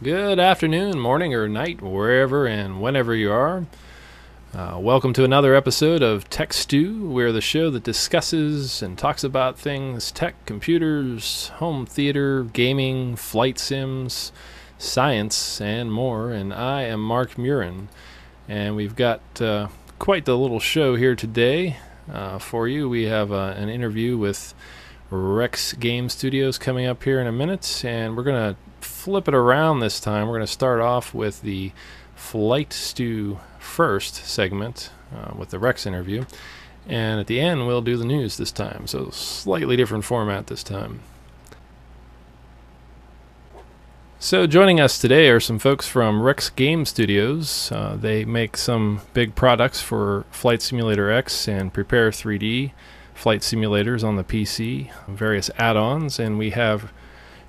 Good afternoon, morning, or night, wherever and whenever you are. Welcome to another episode of Tech Stew. We're the show that discusses and talks about things tech, computers, home theater, gaming, flight sims, science, and more. And I am Mark Murin. And we've got quite the little show here today for you. We have an interview with Rex Game Studios coming up here in a minute, and we're going to flip it around this time. We're going to start off with the Flight Stew first segment with the Rex interview, and at the end we'll do the news this time, so slightly different format this time. So joining us today are some folks from Rex Game Studios. They make some big products for Flight Simulator X and Prepare 3D flight simulators on the PC, various add-ons, and we have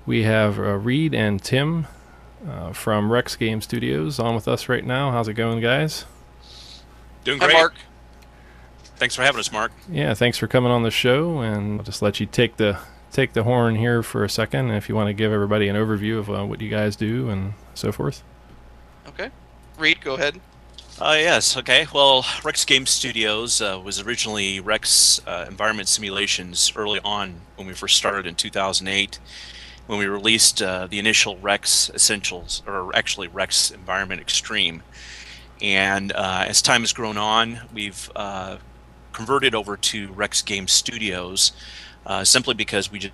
Reed and Tim from Rex Game Studios on with us right now. How's it going, guys? Doing great. Hi, Mark. Thanks for having us, Mark. Yeah, thanks for coming on the show, and I'll just let you take the horn here for a second if you want to give everybody an overview of what you guys do and so forth. Okay. Reed, go ahead. Yes, okay. Well, Rex Game Studios was originally Rex Environment Simulations early on when we first started in 2008, when we released the initial Rex Essentials, or actually Rex Environment Extreme. And as time has grown on, we've converted over to Rex Game Studios simply because we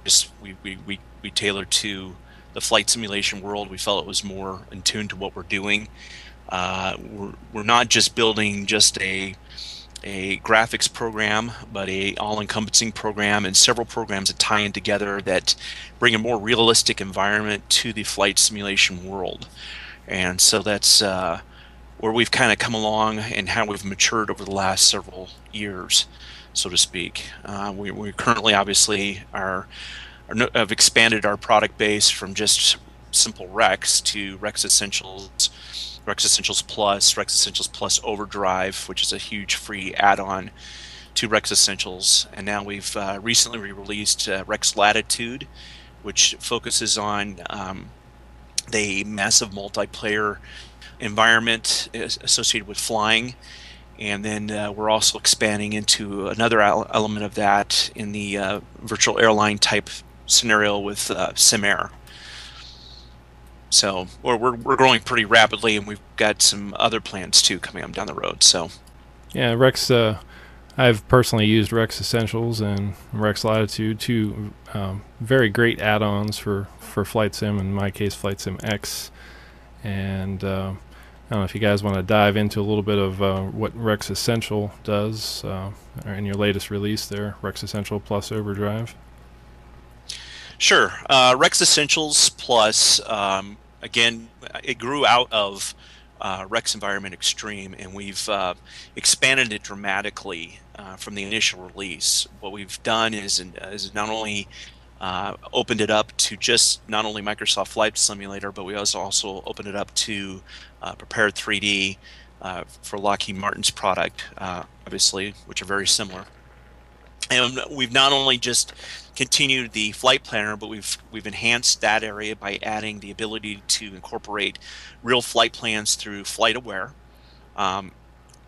tailored to the flight simulation world. We felt it was more in tune to what we're doing. We're not just building just a graphics program, but a all-encompassing program and several programs that tie in together that bring a more realistic environment to the flight simulation world. And so that's where we've kind of come along and how we've matured over the last several years, so to speak. We currently obviously have expanded our product base from just simple Rex to Rex Essentials, Rex Essentials Plus, Rex Essentials Plus Overdrive, which is a huge free add-on to Rex Essentials. And now we've recently released Rex Latitude, which focuses on the massive multiplayer environment associated with flying. And then we're also expanding into another element of that in the virtual airline type scenario with SimAir. So we're growing pretty rapidly, and we've got some other plans too coming up down the road. So yeah, Rex. I've personally used Rex Essentials and Rex Latitude, two very great add-ons for Flight Sim. In my case, Flight Sim X. And I don't know if you guys want to dive into a little bit of what Rex Essential does in your latest release there, Rex Essential Plus Overdrive. Sure. Rex Essentials Plus, again, it grew out of Rex Environment Extreme, and we've expanded it dramatically from the initial release. What we've done is not only opened it up to just not only Microsoft Flight Simulator, but we also opened it up to Prepared 3D for Lockheed Martin's product, obviously, which are very similar. And we've not only just continued the flight planner, but we've enhanced that area by adding the ability to incorporate real flight plans through FlightAware.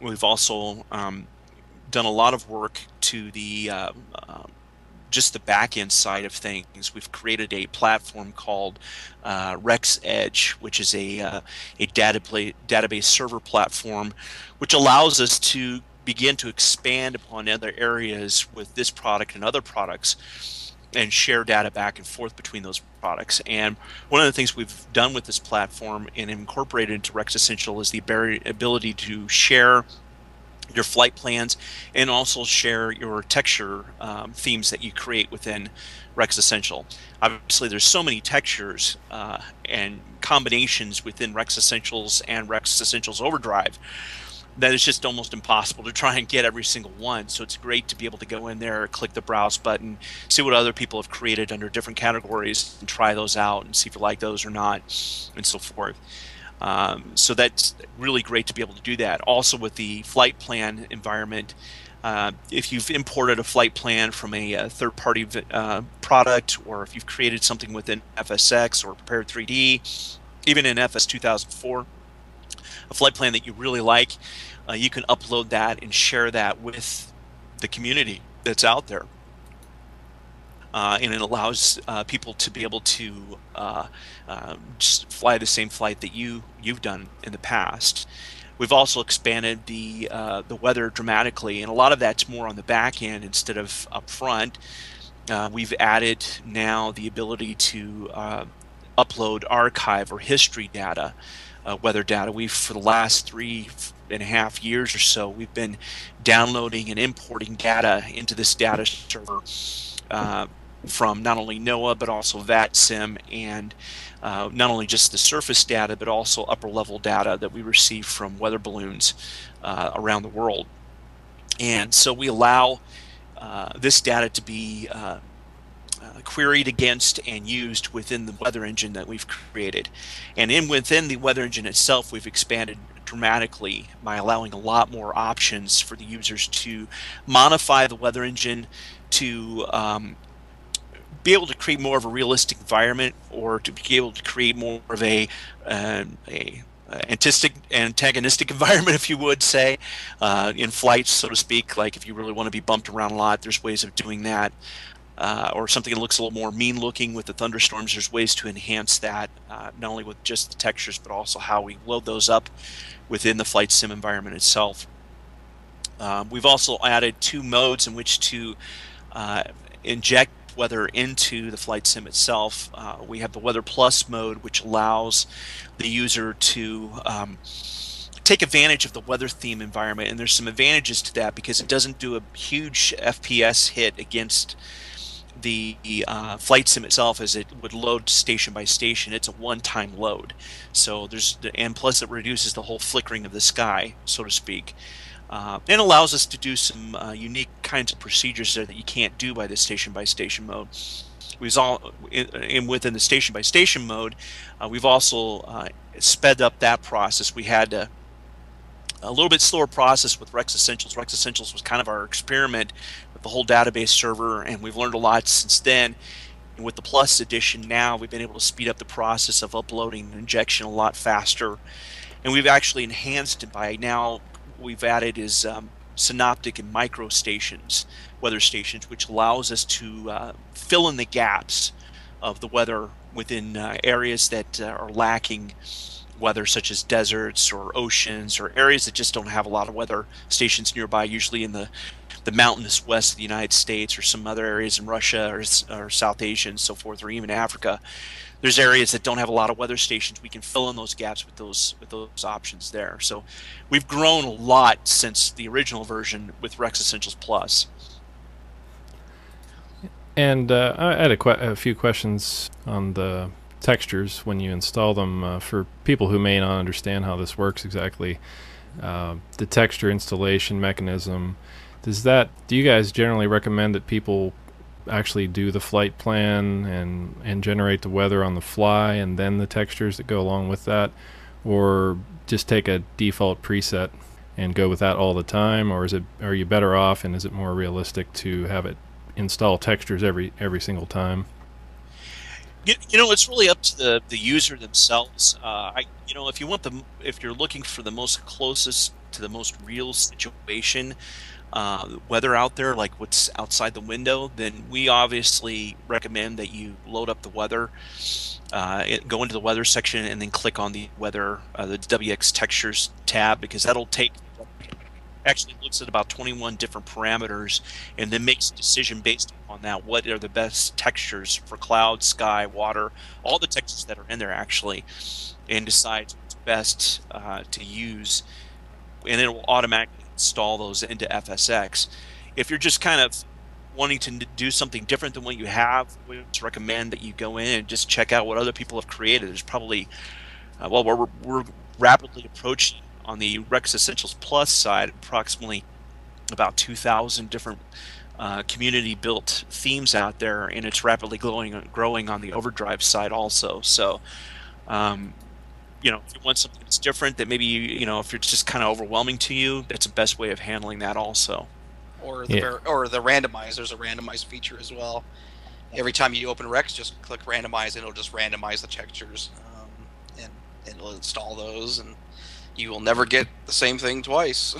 We've also done a lot of work to the just the back end side of things. We've created a platform called Rex Edge, which is a database server platform, which allows us to begin to expand upon other areas with this product and other products and share data back and forth between those products. And one of the things we've done with this platform and incorporated into Rex Essential is the ability to share your flight plans and also share your texture themes that you create within Rex Essential. Obviously, there's so many textures and combinations within Rex Essentials and Rex Essentials Overdrive that it's just almost impossible to try and get every single one. So it's great to be able to go in there, click the browse button, see what other people have created under different categories, and try those out and see if you like those or not, and so forth. So that's really great to be able to do that. Also with the flight plan environment, if you've imported a flight plan from a third-party product, or if you've created something within FSX or Prepared 3D, even in FS 2004, a flight plan that you really like, you can upload that and share that with the community that's out there. And it allows people to be able to just fly the same flight that you've done in the past. We've also expanded the weather dramatically, and a lot of that's more on the back end instead of up front. We've added now the ability to upload archive or history data, weather data. We've, for the last 3.5 years or so, we've been downloading and importing data into this data server from not only NOAA but also VATSIM, and not only just the surface data but also upper level data that we receive from weather balloons around the world. And so we allow this data to be queried against and used within the weather engine that we've created. And within the weather engine itself, we've expanded dramatically by allowing a lot more options for the users to modify the weather engine to be able to create more of a realistic environment, or to be able to create more of a antagonistic environment, if you would say, in flights, so to speak. Like if you really want to be bumped around a lot, there's ways of doing that. Or something that looks a little more mean looking with the thunderstorms, there's ways to enhance that, not only with just the textures, but also how we load those up within the flight sim environment itself. We've also added 2 modes in which to inject weather into the flight sim itself. We have the Weather Plus mode, which allows the user to take advantage of the weather theme environment, and there's some advantages to that because it doesn't do a huge FPS hit against the flight sim itself as it would load station by station. It's a one-time load, so and plus it reduces the whole flickering of the sky, so to speak. And allows us to do some unique kinds of procedures there that you can't do by the station-by-station mode. Within the station-by-station mode, we've also sped up that process. We had a little bit slower process with Rex Essentials. Rex Essentials was kind of our experiment with the whole database server, and we've learned a lot since then. And with the Plus edition now, we've been able to speed up the process of uploading and injection a lot faster. And we've actually enhanced it by now. We've added is synoptic and micro stations, weather stations, which allows us to fill in the gaps of the weather within areas that are lacking weather, such as deserts or oceans or areas that just don't have a lot of weather stations nearby, usually in the mountainous west of the United States or some other areas in Russia or South Asia and so forth, or even Africa. There's areas that don't have a lot of weather stations. We can fill in those gaps with those options there. So we've grown a lot since the original version with Rex Essentials Plus. And I had a few questions on the textures when you install them for people who may not understand how this works exactly. The texture installation mechanism, do you guys generally recommend that people actually do the flight plan and generate the weather on the fly and then the textures that go along with that, or just take a default preset and go with that all the time? Or are you better off, and is it more realistic to have it install textures every single time? It's really up to the user themselves. If you're looking for the most closest to the most real situation, weather out there, like what's outside the window, then we obviously recommend that you load up the weather, go into the weather section, and then click on the weather, the WX textures tab, because that'll actually looks at about 21 different parameters and then makes a decision based on that. What are the best textures for cloud, sky, water, all the textures that are in there actually, and decides what's best to use, and it will automatically install those into FSX. If you're just kind of wanting to do something different than what you have, we would recommend that you go in and just check out what other people have created. There's probably, we're rapidly approaching on the Rex Essentials Plus side approximately about 2,000 different community-built themes out there, and it's rapidly growing on the Overdrive side also. So, if you want something that's different, that maybe if it's just kind of overwhelming to you, that's the best way of handling that also. Or the randomize. There's a randomize feature as well. Every time you open Rex, just click randomize, and it'll just randomize the textures. And it'll install those, and you will never get the same thing twice.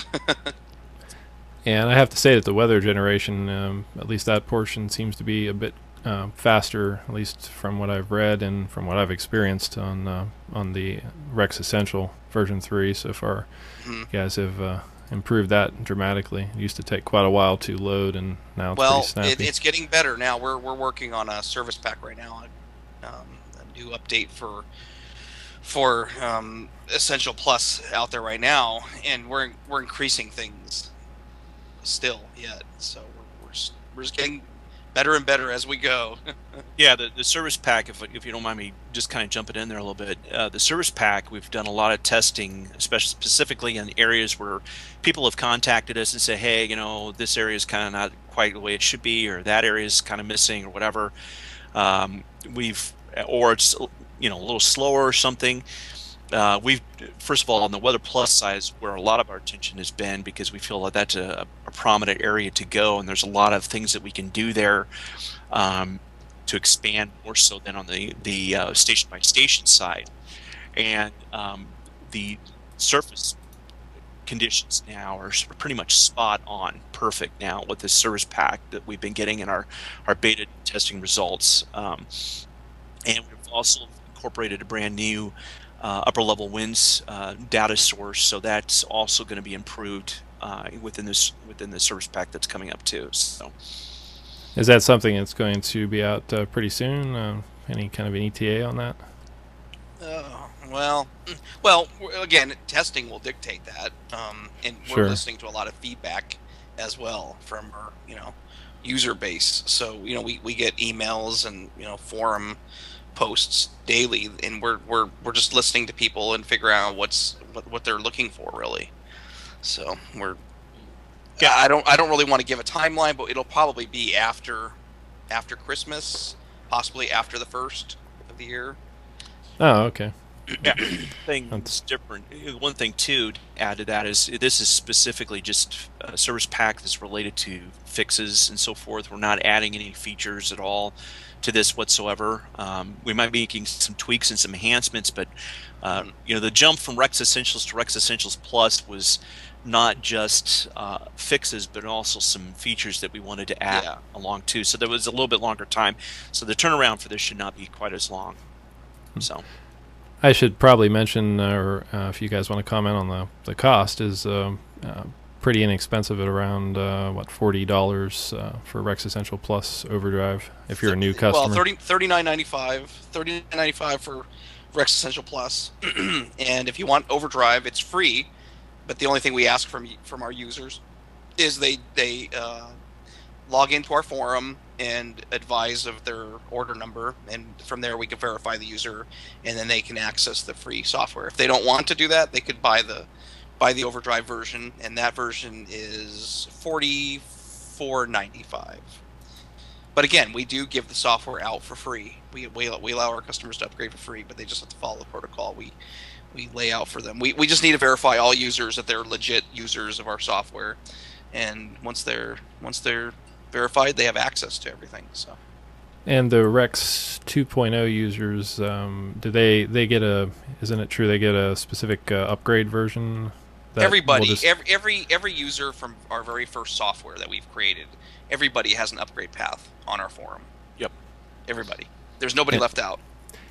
And I have to say that the weather generation, at least that portion, seems to be a bit faster, at least from what I've read and from what I've experienced on the Rex Essential version 3 so far. Mhm. You guys have improved that dramatically. It used to take quite a while to load, and now it's Well, pretty snappy. it's getting better now. We're working on a service pack right now, a new update for Essential Plus out there right now, and we're increasing things still yet. So we're just getting better and better as we go. Yeah, the service pack, if you don't mind me just kind of jumping in there a little bit, the service pack, we've done a lot of testing, especially specifically in areas where people have contacted us and say, hey, you know, this area is kind of not quite the way it should be, or that area is kind of missing, or whatever. Or it's, you know, a little slower or something. We've, first of all, on the Weather Plus side is where a lot of our attention has been, because we feel like that's a prominent area to go, and there's a lot of things that we can do there to expand more so than on the station by station side. And the surface conditions now are pretty much spot on perfect now with the service pack that we've been getting in our beta testing results. And we've also incorporated a brand new upper level winds data source, so that's also going to be improved within the service pack that's coming up too. So, Is that something that's going to be out pretty soon? Any kind of an ETA on that? Well, again, testing will dictate that, and we're Sure. listening to a lot of feedback as well from our user base. So we get emails and forum posts daily, and we're just listening to people and figuring out what they're looking for, really. So Yeah. I don't really want to give a timeline, but it'll probably be after Christmas, possibly after the 1st of the year. Oh, okay. yeah, thing that's different. One thing too to add to that is this is specifically just a service pack that's related to fixes and so forth. We're not adding any features at all to this whatsoever. We might be making some tweaks and some enhancements, but the jump from Rex Essentials to Rex Essentials Plus was not just fixes, but also some features that we wanted to add along too. So there was a little bit longer time. So the turnaround for this should not be quite as long. So I should probably mention, or if you guys want to comment on the cost, is pretty inexpensive at around $40 for Rex Essential Plus Overdrive if you're a new customer. Well, $39.95 for Rex Essential Plus, and if you want Overdrive, it's free. But the only thing we ask from our users is they log into our forum and advise of their order number, and from there we can verify the user, and then they can access the free software. If they don't want to do that, they could buy the Overdrive version, and that version is $44.95. But again, we do give the software out for free. We allow our customers to upgrade for free, but they just have to follow the protocol we lay out for them. We just need to verify all users that they're legit users of our software, and once they're verified, they have access to everything. So. And the Rex 2.0 users, do they get a? Isn't it true they get a specific upgrade version? Everybody, every user from our very first software that we've created, everybody has an upgrade path on our forum. Yep. Everybody. There's nobody left out.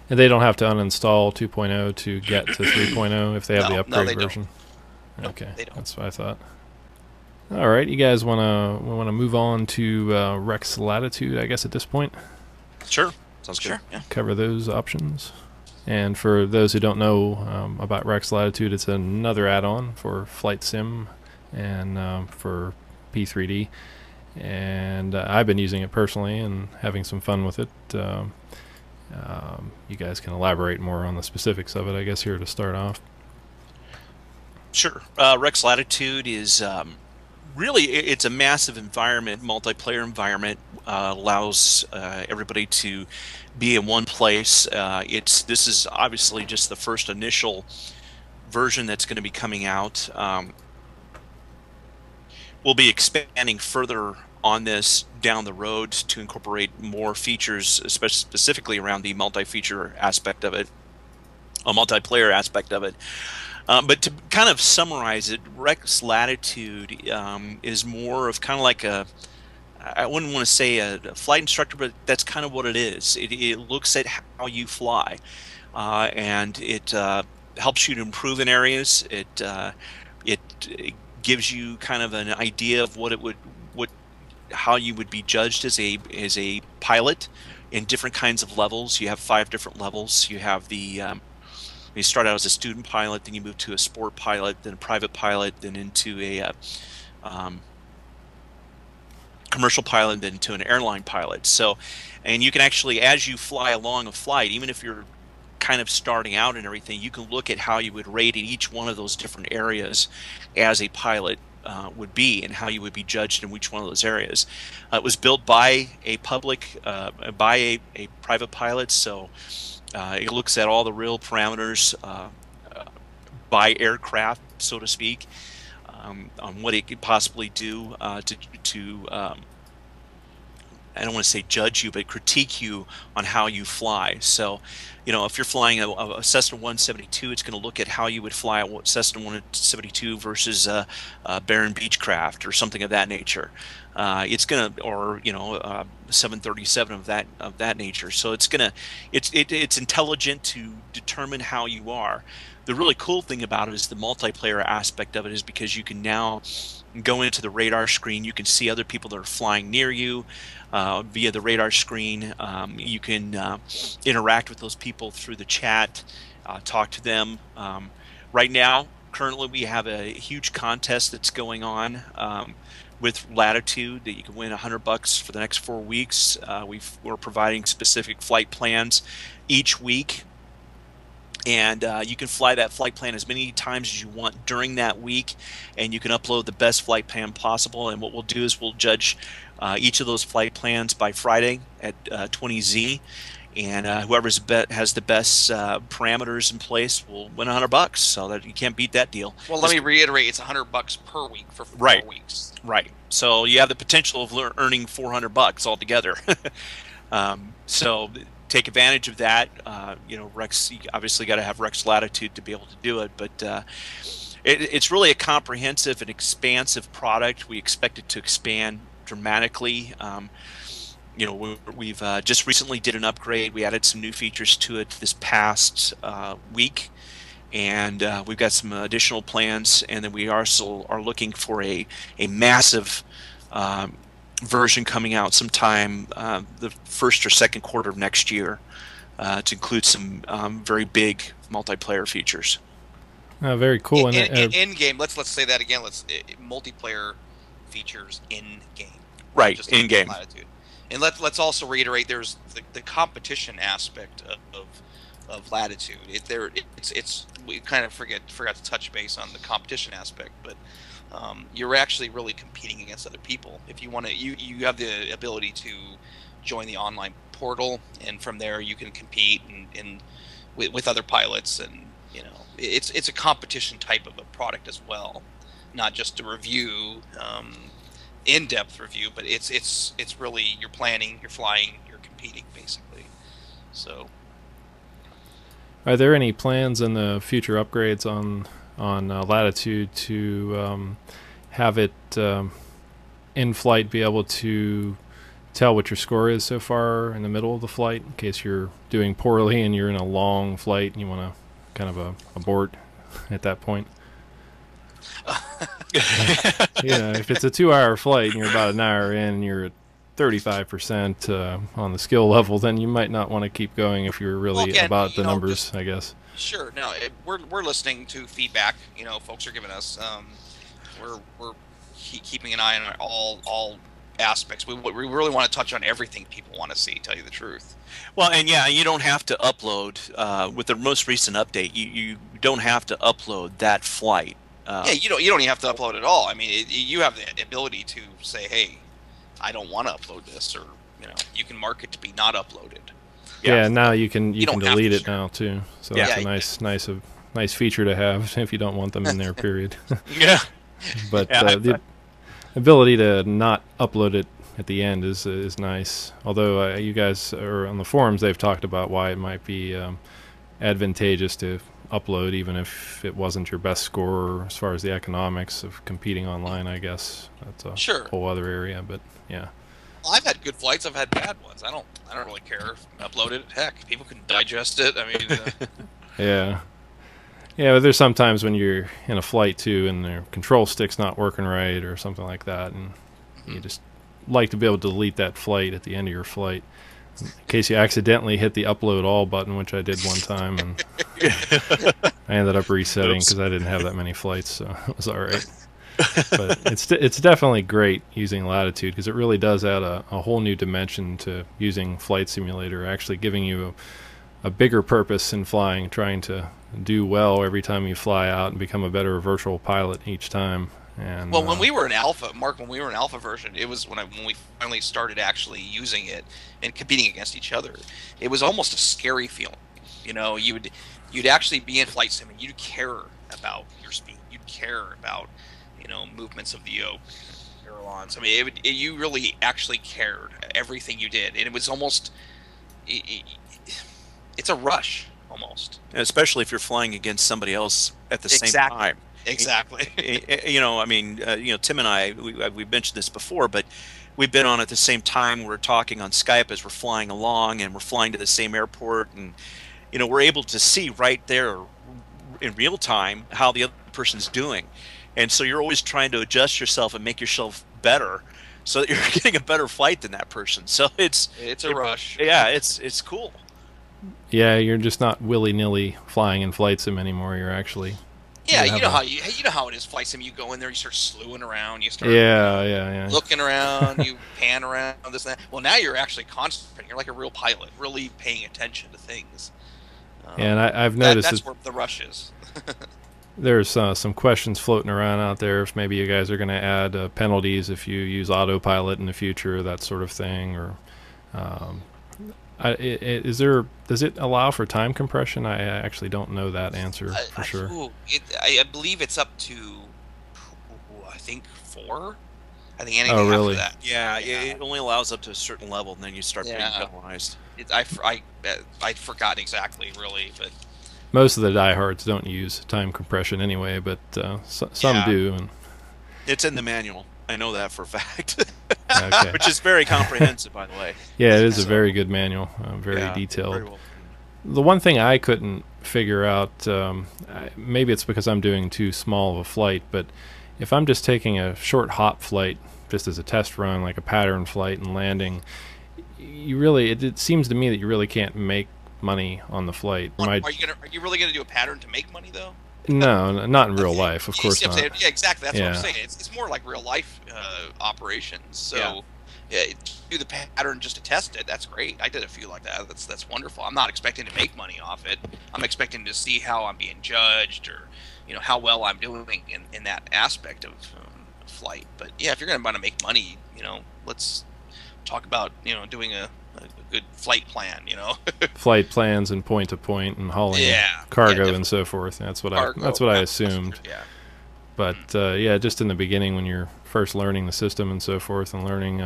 And they don't have to uninstall 2.0 to get to 3.0 if they have the upgrade version. No, okay, they don't. That's what I thought. All right, you guys wanna move on to Rex Latitude, I guess, at this point? Sure. Sounds good. Sure. Yeah. Cover those options. And for those who don't know about Rex Latitude, it's another add-on for Flight Sim and for P3D. And I've been using it personally and having some fun with it. You guys can elaborate more on the specifics of it, I guess, here to start off. Sure. Rex Latitude is really, it's a massive environment, multiplayer environment, allows everybody to be in one place. This is obviously just the first initial version that's going to be coming out. We'll be expanding further on this down the road to incorporate more features, especially specifically around the multi-feature aspect of it. a multiplayer aspect of it. But to kind of summarize it, Rex Latitude is more of kind of like a, I wouldn't want to say a flight instructor, but that's kind of what it is. It looks at how you fly, and it helps you to improve in areas. It gives you kind of an idea of how you would be judged as a pilot in different kinds of levels. You have 5 different levels. You have you start out as a student pilot, then you move to a sport pilot, then a private pilot, then into a commercial pilot, then to an airline pilot. So, and you can actually, as you fly along a flight, even if you're kind of starting out and everything, you can look at how you would rate in each one of those different areas as a pilot would be, and how you would be judged in each one of those areas. It was built by a private pilot, so it looks at all the real parameters by aircraft, so to speak, on what it could possibly do to I don't want to say judge you, but critique you on how you fly. So, if you're flying a Cessna 172, it's going to look at how you would fly a Cessna 172 versus a Baron Beechcraft or something of that nature. It's going to, or 737 of that nature. So it's intelligent to determine how you are. The really cool thing about it is the multiplayer aspect of it, is because you can now go into the radar screen. You can see other people that are flying near you via the radar screen. You can interact with those people through the chat, talk to them. Right now, currently, we have a huge contest that's going on with Latitude that you can win $100 for the next 4 weeks. We're providing specific flight plans each week. And you can fly that flight plan as many times as you want during that week, and you can upload the best flight plan possible. And what we'll do is we'll judge each of those flight plans by Friday at Tvii, and whoever has the best parameters in place will win $100. So that you can't beat that deal. Well, let me reiterate: it's $100 per week for 4 weeks. Right. So you have the potential of earning $400 altogether. So take advantage of that. Rex, you obviously got to have Rex Latitude to be able to do it, but it's really a comprehensive and expansive product. We expect it to expand dramatically. We've just recently did an upgrade. We added some new features to it this past week, and we've got some additional plans, and then we also are looking for a massive version coming out sometime the first or second quarter of next year to include some very big multiplayer features. Very cool. In game, let's say that again. Multiplayer features in game. Right, in game. Latitude. And let's also reiterate: there's the competition aspect of Latitude. We kind of forgot to touch base on the competition aspect, but you're actually really competing against other people. If you want to, you have the ability to join the online portal, and from there you can compete with other pilots, and it's a competition type of a product as well, not just a review, in-depth review, but it's really, you're planning, you're flying, you're competing basically. So, are there any plans in the future upgrades on Latitude to have it in flight be able to tell what your score is so far in the middle of the flight, in case you're doing poorly and you're in a long flight and you want to kind of abort at that point? If it's a 2-hour flight and you're about an hour in and you're at 35% on the skill level, then you might not want to keep going if you're really about the numbers, I guess. Sure. No, we're listening to feedback. Folks are giving us. We're keeping an eye on all aspects. We really want to touch on everything people want to see. Tell you the truth. Well, and you don't have to upload with the most recent update. You don't have to upload that flight. You don't even have to upload at all. I mean, you have the ability to say, "Hey, I don't want to upload this," or you can mark it to be not uploaded. Yeah, now you can delete it now too. So that's a nice feature to have if you don't want them in there. Period. Yeah. But the ability to not upload it at the end is nice. Although you guys are on the forums, they've talked about why it might be advantageous to upload, even if it wasn't your best score as far as the economics of competing online. I guess that's a Sure. whole other area, but yeah. Well, I've had good flights. I've had bad ones. I don't really care if I upload it. Heck, people can digest it. I mean, Yeah. Yeah, but there's sometimes when you're in a flight too, and the control stick's not working right or something like that, and you just like to be able to delete that flight at the end of your flight, in case you accidentally hit the upload all button, which I did one time, and I ended up resetting because I didn't have that many flights, so it was all right. But it's definitely great using Latitude, because it really does add a whole new dimension to using Flight Simulator, actually giving you a bigger purpose in flying, trying to do well every time you fly out and become a better virtual pilot each time. And well, when we were in alpha, Mark, when we were in alpha version, it was when we finally started actually using it and competing against each other. It was almost a scary feeling. You know, you'd actually be in flight sim and you'd care about your speed. You'd care about, you know, movements of the yoke, ailerons. I mean, you really actually cared everything you did, and it was almost it's a rush almost. And especially if you're flying against somebody else at the same time. Exactly. You know, I mean, you know, Tim and I, we've mentioned this before, but we've been on at the same time. We're talking on Skype as we're flying along, and we're flying to the same airport, and you know, we're able to see right there in real time how the other person's doing, and so you're always trying to adjust yourself and make yourself better, so that you're getting a better flight than that person. So it's a rush. Yeah, it's cool. Yeah, you're just not willy-nilly flying in flight sim anymore. You're actually you know how it is flight sim. You go in there, you start slewing around, you start looking around, you pan around, this and that. Well, now you're actually concentrating. You're like a real pilot, really paying attention to things. And I've noticed that's where the rush is. There's some questions floating around out there if maybe you guys are going to add penalties if you use autopilot in the future, that sort of thing, or does it allow for time compression? I actually don't know that answer for sure. I believe it's up to, I think 4. I think anything really? after that. Yeah, it only allows up to a certain level, and then you start being penalized. I'd forgotten exactly, really, but most of the diehards don't use time compression anyway, but some do. And it's in the manual. I know that for a fact. Okay. Which is very comprehensive, by the way. Yeah, it is a very good manual, very detailed. Very well. The one thing I couldn't figure out, maybe it's because I'm doing too small of a flight, but if I'm just taking a short hop flight, just as a test run, like a pattern flight and landing, it seems to me that you really can't make money on the flight. Are you really going to do a pattern to make money, though? No, not in real life, of course not. Yeah, exactly. That's what I'm saying. It's more like real life operations. So, do the pattern just to test it. That's great. I did a few like that. That's wonderful. I'm not expecting to make money off it. I'm expecting to see how I'm being judged, or how well I'm doing in that aspect of flight. But yeah, if you're going to want to make money, let's talk about doing a good flight plan. Flight plans and point to point and hauling cargo and so forth. That's what I assumed. Yeah. But just in the beginning when you're first learning the system and so forth, and learning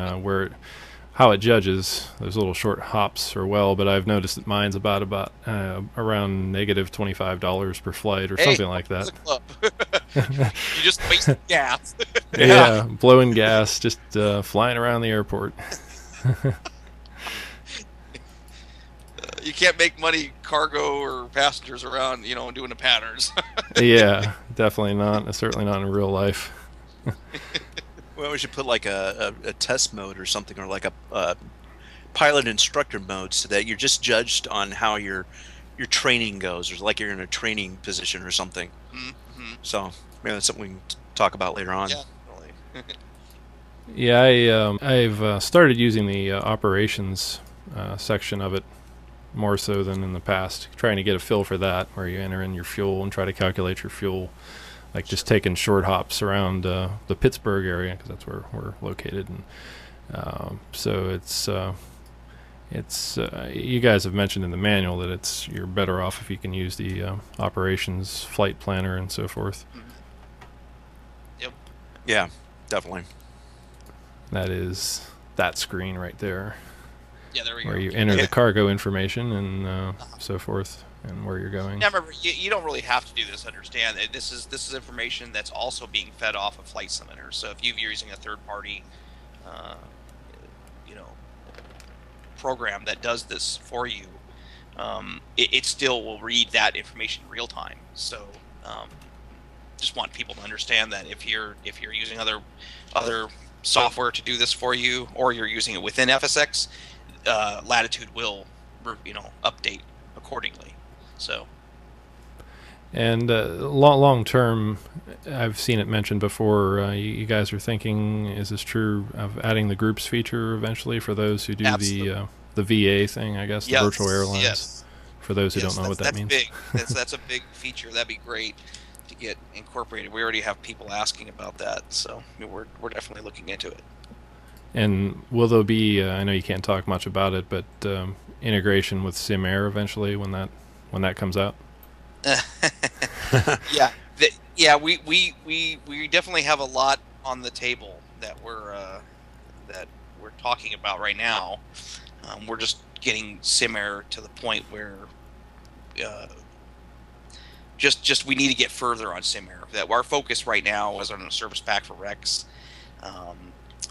how it judges, those little short hops are well. But I've noticed that mine's about around negative $25 per flight or something like that. You just wasted gas. Yeah, blowing gas, just flying around the airport. You can't make money cargo or passengers around, doing the patterns. Yeah, definitely not. Certainly not in real life. Well, we should put like a test mode or something, or like a pilot instructor mode, so that you're just judged on how your training goes, or like you're in a training position or something. Mm-hmm. So maybe that's something we can talk about later on. Yeah, definitely. Yeah, I've started using the operations section of it more so than in the past, trying to get a feel for that, where you enter in your fuel and try to calculate your fuel, like just taking short hops around the Pittsburgh area, because that's where we're located. And so it's you guys have mentioned in the manual that you're better off if you can use the operations flight planner and so forth. Yep. Yeah, definitely. That is that screen right there. Yeah, there we where go. you enter Yeah. the cargo information and so forth, and where you're going. Yeah, remember, you don't really have to do this. Understand, this is information that's also being fed off of Flight Simulator. So if you're using a third party, uh, you know, program that does this for you, it still will read that information real time. So just want people to understand that if you're using other software to do this for you, or you're using it within FSX, Latitude will update accordingly. So. And long term, I've seen it mentioned before. You guys are thinking, is this true, of adding the groups feature eventually for those who do Absolutely. the VA thing? I guess Yes, the virtual airlines. yes, For those who yes. don't know what that That's means. big. That's a big feature. That'd be great to get incorporated. We already have people asking about that, so we're definitely looking into it. And will there be? I know you can't talk much about it, but integration with SimAir eventually when that comes out. Yeah, we definitely have a lot on the table that we're talking about right now. We're just getting SimAir to the point where just we need to get further on SimAir. That our focus right now is on a service pack for Rex.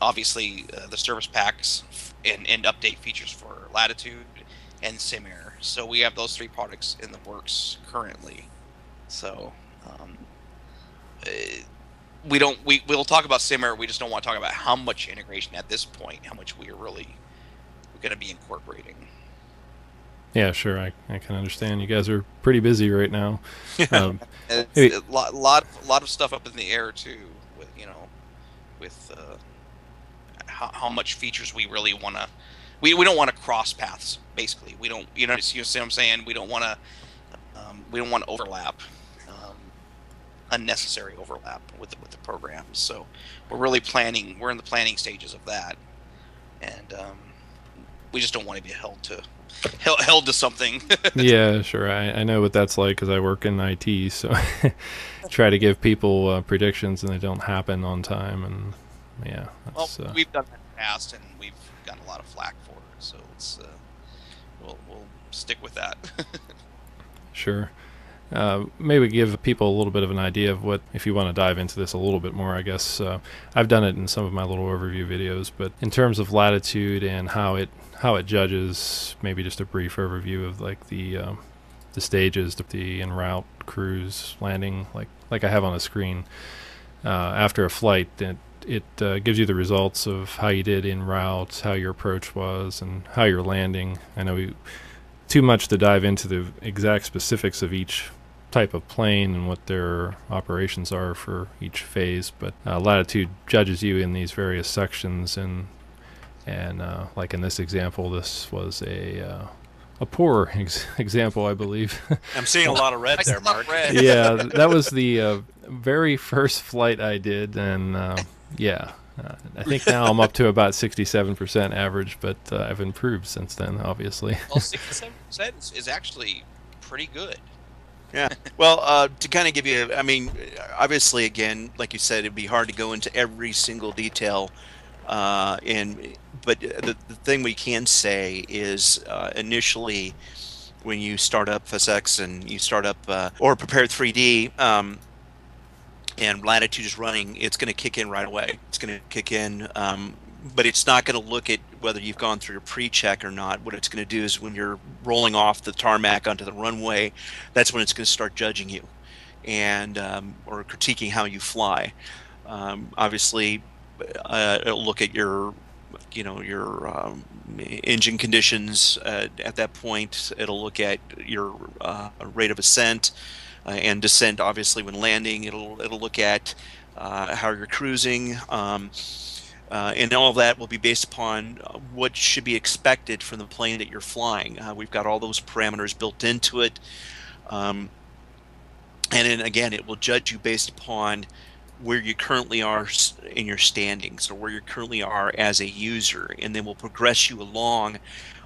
Obviously, the service packs and update features for Latitude and SimAir. So we have those 3 products in the works currently. So we'll talk about SimAir. We just don't want to talk about how much integration at this point, how much we're going to be incorporating. Yeah, sure. I can understand. You guys are pretty busy right now. It's a lot of stuff up in the air too, with how much features we really want to. We don't want to cross paths. Basically, we don't. You see what I'm saying? We don't want to overlap, unnecessary overlap with the programs. So we're really planning. We're in the planning stages of that, and we just don't want to be held to something. Yeah, sure. I know what that's like because I work in IT, so try to give people predictions and they don't happen on time, and yeah. That's, well, we've done that in the past, and we've gotten a lot of flack for it. So it's we'll stick with that. Sure. Maybe give people a little bit of an idea of what, if you want to dive into this a little bit more, I guess. I've done it in some of my little overview videos, but in terms of Latitude and how it judges, maybe just a brief overview of like the stages, the en route, cruise, landing, like I have on the screen. After a flight, it gives you the results of how you did en route, how your approach was, and how you're landing. I know too much to dive into the exact specifics of each type of plane and what their operations are for each phase, but Latitude judges you in these various sections, and like in this example, this was a poor example, I believe. I'm seeing a lot of red there, Mark. Yeah, that was the very first flight I did, and yeah. I think now I'm up to about 67% average, but I've improved since then, obviously. Well, 67% is actually pretty good. Yeah. Well, to kind of give you, I mean, obviously, again, like you said, it'd be hard to go into every single detail. But the thing we can say is initially, when you start up FSX and you start up or Prepared 3D, and Latitude is running, it's going to kick in right away. It's going to kick in, but it's not going to look at whether you've gone through your pre-check or not. What it's going to do is when you're rolling off the tarmac onto the runway, that's when it's going to start judging you and or critiquing how you fly. Obviously, it'll look at your engine conditions at that point. It'll look at your rate of ascent and descent. Obviously, when landing, it'll look at how you're cruising, and all of that will be based upon what should be expected from the plane that you're flying. We've got all those parameters built into it, and then again, it will judge you based upon where you currently are in your standings, or where you currently are as a user, and then will progress you along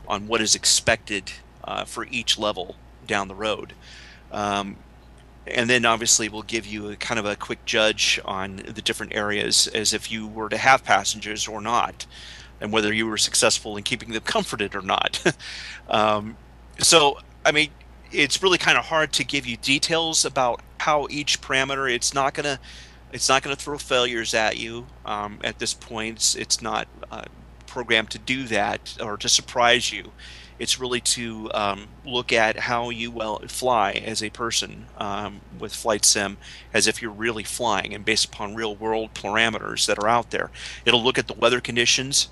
on what is expected for each level down the road. And then obviously we'll give you a kind of a quick judge on the different areas as if you were to have passengers or not. and whether you were successful in keeping them comforted or not. So, I mean, it's really kind of hard to give you details about how each parameter. It's not gonna throw failures at you. At this point, it's not programmed to do that or to surprise you. It's really to look at how you fly as a person with flight sim, as if you're really flying, and based upon real world parameters that are out there. It'll look at the weather conditions.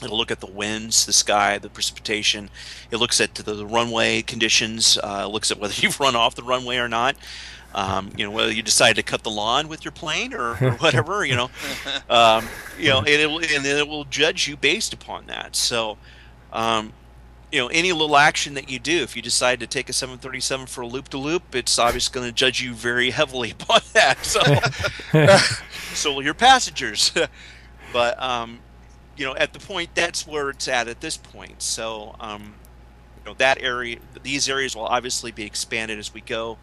It'll look at the winds, the sky, the precipitation. It looks at the runway conditions. Looks at whether you've run off the runway or not. Whether you decide to cut the lawn with your plane or whatever. And then it will judge you based upon that. So, any little action that you do, if you decide to take a 737 for a loop-to-loop, it's obviously going to judge you very heavily upon that. So, so will your passengers. But at the point, that's where it's at this point. So, these areas will obviously be expanded as we go,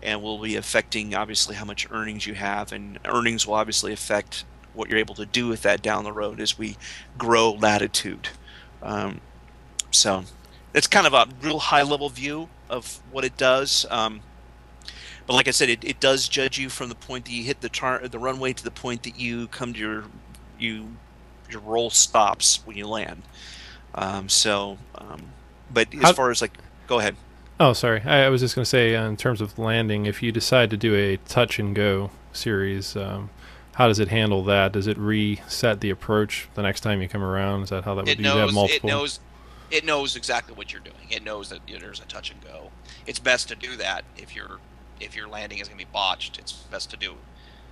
and will be affecting obviously how much earnings you have, and earnings will obviously affect what you're able to do with that down the road as we grow Latitude. So it's kind of a real high-level view of what it does. But like I said, it does judge you from the point that you hit the runway to the point that you come to your roll stops when you land. But as far as go ahead. Oh, sorry. I was just going to say, in terms of landing, if you decide to do a touch and go series, how does it handle that? Does it reset the approach the next time you come around? Is that how that would be? You have multiple. It knows exactly what you're doing. It knows that there's a touch and go. It's best to do that if your landing is going to be botched. It's best to do.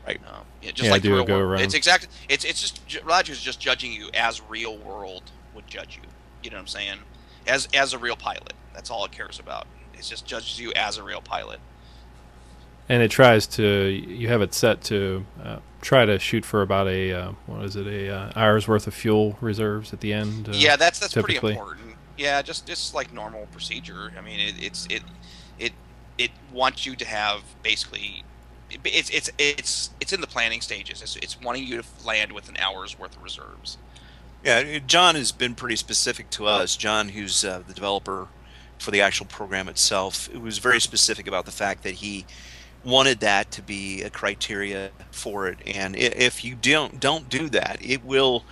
Right. Like the real world. It's exactly. It's just Roger's just judging you as real world would judge you. You know what I'm saying? As a real pilot. That's all it cares about. It just judges you as a real pilot. And it tries to. You have it set to try to shoot for about a hour's worth of fuel reserves at the end. Yeah, that's typically pretty important. Yeah, just like normal procedure. I mean, it wants you to have basically. It's in the planning stages. It's wanting you to land with an hour's worth of reserves. Yeah, John has been pretty specific to us. John, who's the developer for the actual program itself, it was very specific about the fact that he wanted that to be a criteria for it. And if you don't do that, it will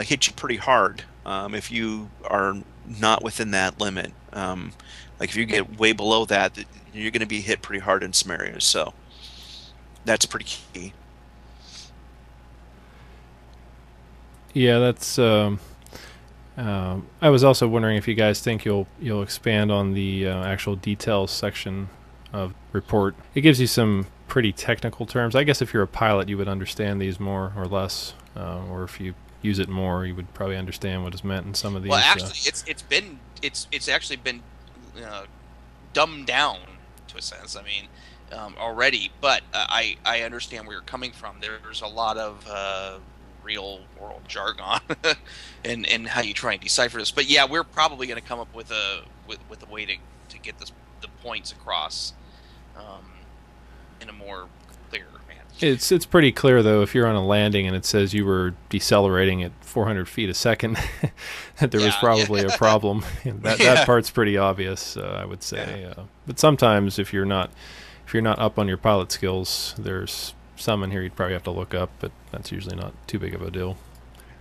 hit you pretty hard if you are not within that limit. If you get way below that, you're going to be hit pretty hard in some areas. So that's pretty key. Yeah, that's. I was also wondering if you guys think you'll expand on the actual details section of report. It gives you some pretty technical terms. I guess if you're a pilot, you would understand these more or less, or if you use it more, you would probably understand what is meant in some of these. Well, actually, it's actually been dumbed down to a sense. I mean, already, but I understand where you're coming from. There's a lot of real world jargon and how you try and decipher this. But yeah, we're probably going to come up with a way to get the points across in a more clear manner. It's pretty clear though, if you're on a landing and it says you were decelerating at 400 feet a second, that there was probably a problem. That part's pretty obvious, I would say. Yeah. But sometimes if you're not up on your pilot skills, there's some in here you'd probably have to look up, but that's usually not too big of a deal.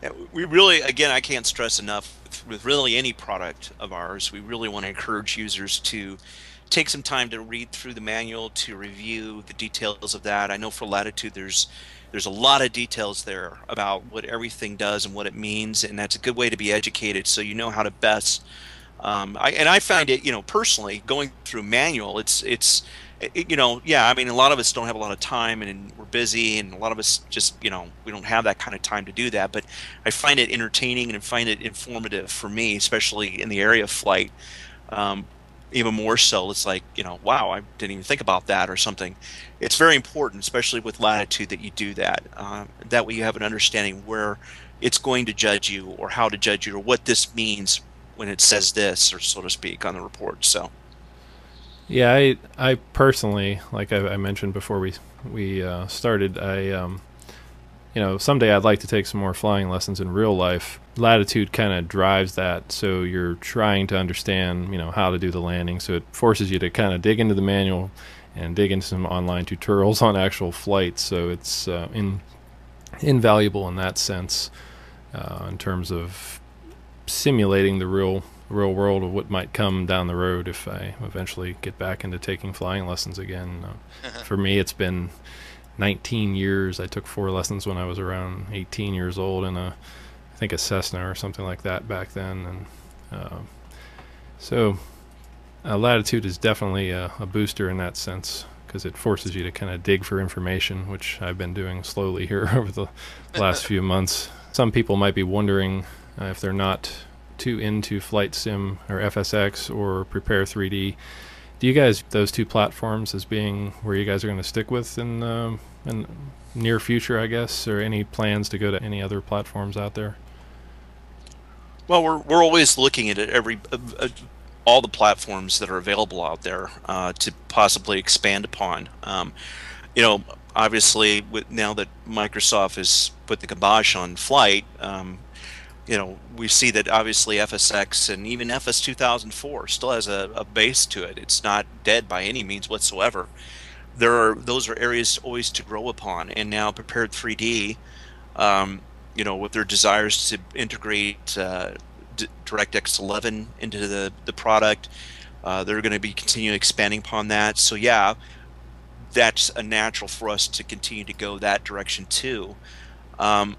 Yeah, we really, again, I can't stress enough, with really any product of ours, we really want to encourage users to take some time to read through the manual, to review the details of that. I know for Latitude there's a lot of details there about what everything does and what it means, and that's a good way to be educated so you know how to best. I find it, personally, going through manual, it's I mean, a lot of us don't have a lot of time, and we're busy, and a lot of us just, we don't have that kind of time to do that. But I find it entertaining and find it informative for me, especially in the area of flight. Even more so, it's like, wow, I didn't even think about that or something. It's very important, especially with Latitude, that you do that. That way you have an understanding where it's going to judge you or how to judge you or what this means when it says this, or so to speak, on the report. So. Yeah, I personally, like I mentioned before we started, someday I'd like to take some more flying lessons in real life, Latitude kind of drives that, so you're trying to understand, how to do the landing. So it forces you to kind of dig into the manual and dig into some online tutorials on actual flights. So it's invaluable in that sense, in terms of simulating the real world of what might come down the road if I eventually get back into taking flying lessons again. For me, it's been 19 years. I took 4 lessons when I was around 18 years old in I think a Cessna or something like that back then, and so Latitude is definitely a booster in that sense, because it forces you to kind of dig for information, which I've been doing slowly here over the last few months. Some people might be wondering if they're not too into Flight Sim or FSX or Prepare 3D. Do you guys those 2 platforms as being where you guys are going to stick with in near future, I guess, or any plans to go to any other platforms out there? Well, we're always looking at it, all the platforms that are available out there to possibly expand upon. Obviously, now that Microsoft has put the kibosh on flight, we see that obviously FSX and even FS 2004 still has a base to it. It's not dead by any means whatsoever. Those are areas always to grow upon, and now Prepared 3D. With their desires to integrate DirectX 11 into the product, they're going to be continuing expanding upon that. So yeah, that's a natural for us to continue to go that direction too. In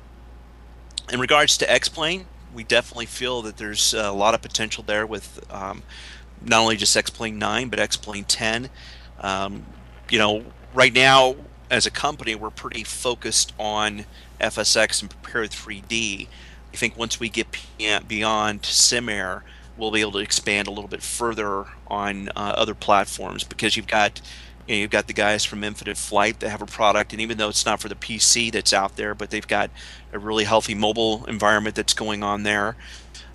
regards to X-Plane, we definitely feel that there's a lot of potential there with not only just X-Plane 9, but X-Plane 10. Right now, as a company, we're pretty focused on FSX and Prepared 3D. I think once we get beyond SimAir, we'll be able to expand a little bit further on other platforms, because you've got the guys from Infinite Flight that have a product, and even though it's not for the PC that's out there, but they've got a really healthy mobile environment that's going on there.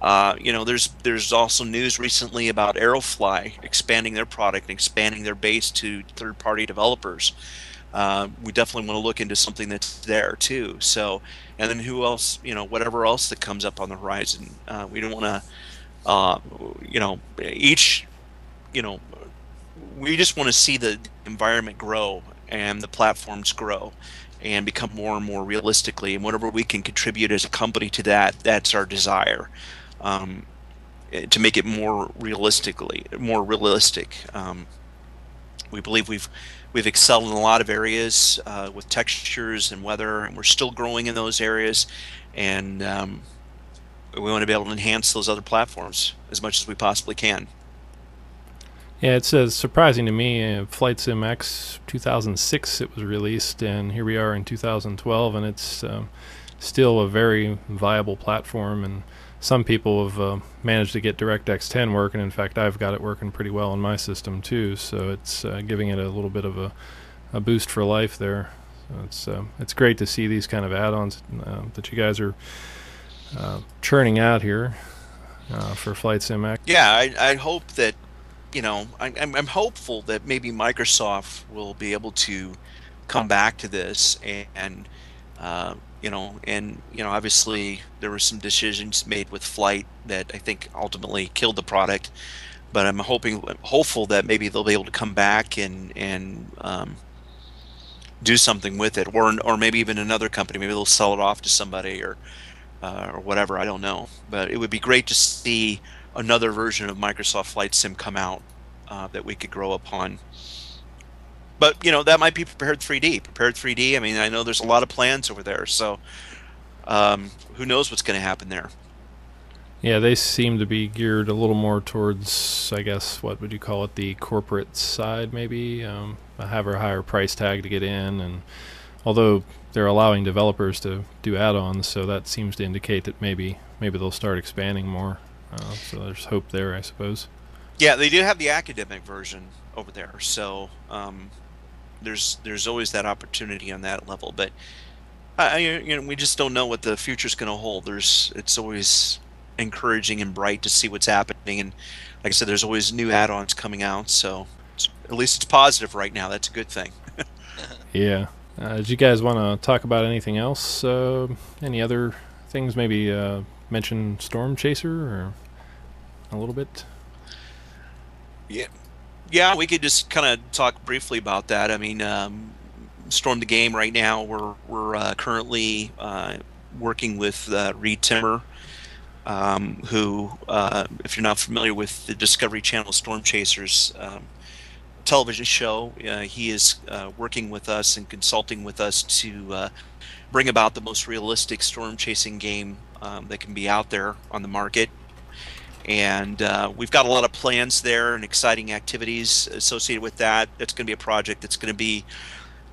There's also news recently about Aerofly expanding their product and expanding their base to third-party developers. We definitely want to look into something that's there too. So, and then who else? Whatever else that comes up on the horizon. We don't want to, we just want to see the environment grow and the platforms grow and become more and more realistically. And whatever we can contribute as a company to that, that's our desire. To make it more realistic. We believe we've excelled in a lot of areas with textures and weather, and we're still growing in those areas, and we want to be able to enhance those other platforms as much as we possibly can. Yeah, it's surprising to me. Flight Sim X 2006 it was released, and here we are in 2012, and it's still a very viable platform. And some people have managed to get DirectX 10 working. In fact, I've got it working pretty well on my system too. So it's giving it a little bit of a boost for life there. So it's great to see these kind of add-ons that you guys are churning out here for Flight Sim X. Yeah, I hope that. I'm hopeful that maybe Microsoft will be able to come back to this, and obviously there were some decisions made with Flight that I think ultimately killed the product, but I'm hopeful that maybe they'll be able to come back and do something with it, or maybe even another company. Maybe they'll sell it off to somebody or whatever. I don't know, but it would be great to see another version of Microsoft Flight Sim come out that we could grow upon. But that might be Prepared 3D. Prepared 3D. I mean, I know there's a lot of plans over there, so who knows what's going to happen there. Yeah, they seem to be geared a little more towards, I guess, what would you call it, the corporate side, maybe. Have a higher price tag to get in, and although they're allowing developers to do add-ons, so that seems to indicate that maybe they'll start expanding more. So there's hope there, I suppose. Yeah, they do have the academic version over there, so there's always that opportunity on that level. But we just don't know what the future's going to hold. It's always encouraging and bright to see what's happening, and like I said, there's always new add-ons coming out. So at least it's positive right now. That's a good thing. Yeah. Did you guys want to talk about anything else? Any other things? Maybe mention Storm Chaser or a little bit? Yeah, yeah, we could just kind of talk briefly about that. I mean, Storm the Game right now. We're currently working with Reed Timmer, who, if you're not familiar with the Discovery Channel Storm Chasers television show, he is working with us and consulting with us to bring about the most realistic storm chasing game that can be out there on the market. And we've got a lot of plans there and exciting activities associated with that. It's going to be a project that's going to be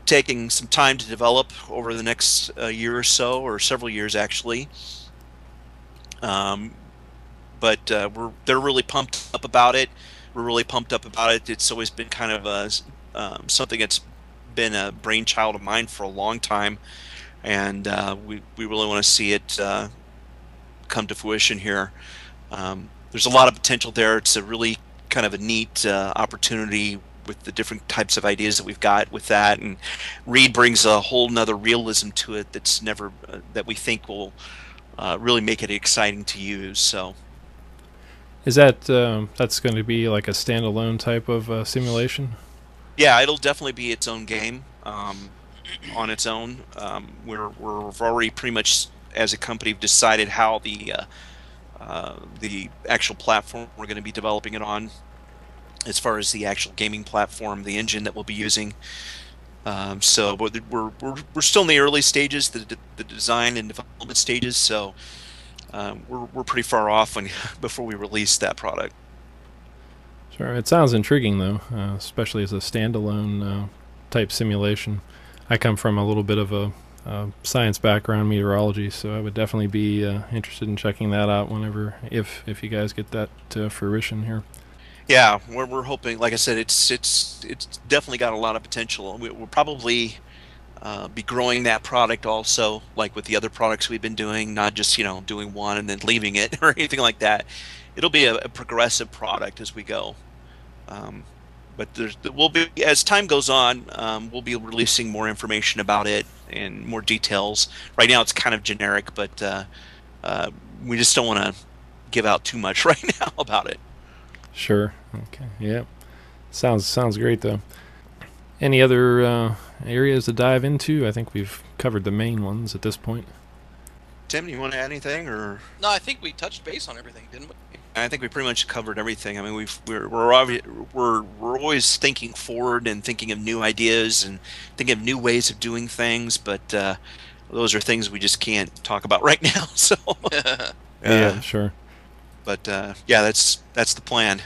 taking some time to develop over the next year or so, or several years actually. But they're really pumped up about it. We're really pumped up about it. It's always been kind of something that's been a brainchild of mine for a long time, and we really want to see it come to fruition here. There's a lot of potential there. It's a really kind of a neat opportunity with the different types of ideas that we've got with that, and Reed brings a whole nother realism to it that's never that we think will really make it exciting to use. So, Is that that's going to be like a standalone type of simulation? yeah, it'll definitely be its own game on its own. We've already pretty much, as a company, decided how the actual platform we're going to be developing it on, as far as the actual gaming platform, the engine that we'll be using. So we're still in the early stages, the design and development stages. So we're pretty far off before we release that product. Sure. It sounds intriguing though, especially as a standalone type simulation. I come from a little bit of a science background, meteorology, so I would definitely be interested in checking that out whenever, if you guys get that to fruition here. Yeah, we're hoping. Like I said, it's definitely got a lot of potential. We'll probably be growing that product also, like with the other products we've been doing, not just doing one and then leaving it or anything like that. It'll be a progressive product as we go. But we'll be, as time goes on, we'll be releasing more information about it and more details. Right now, it's kind of generic, but we just don't want to give out too much right now about it. Sure. Okay. Yeah. Sounds great though. Any other areas to dive into? I think we've covered the main ones at this point. Tim, you want to add anything, or? No, I think we touched base on everything, didn't we? I think we pretty much covered everything. I mean, we're always thinking forward and thinking of new ideas and thinking of new ways of doing things, but those are things we just can't talk about right now. So Yeah, sure. But yeah, that's the plan.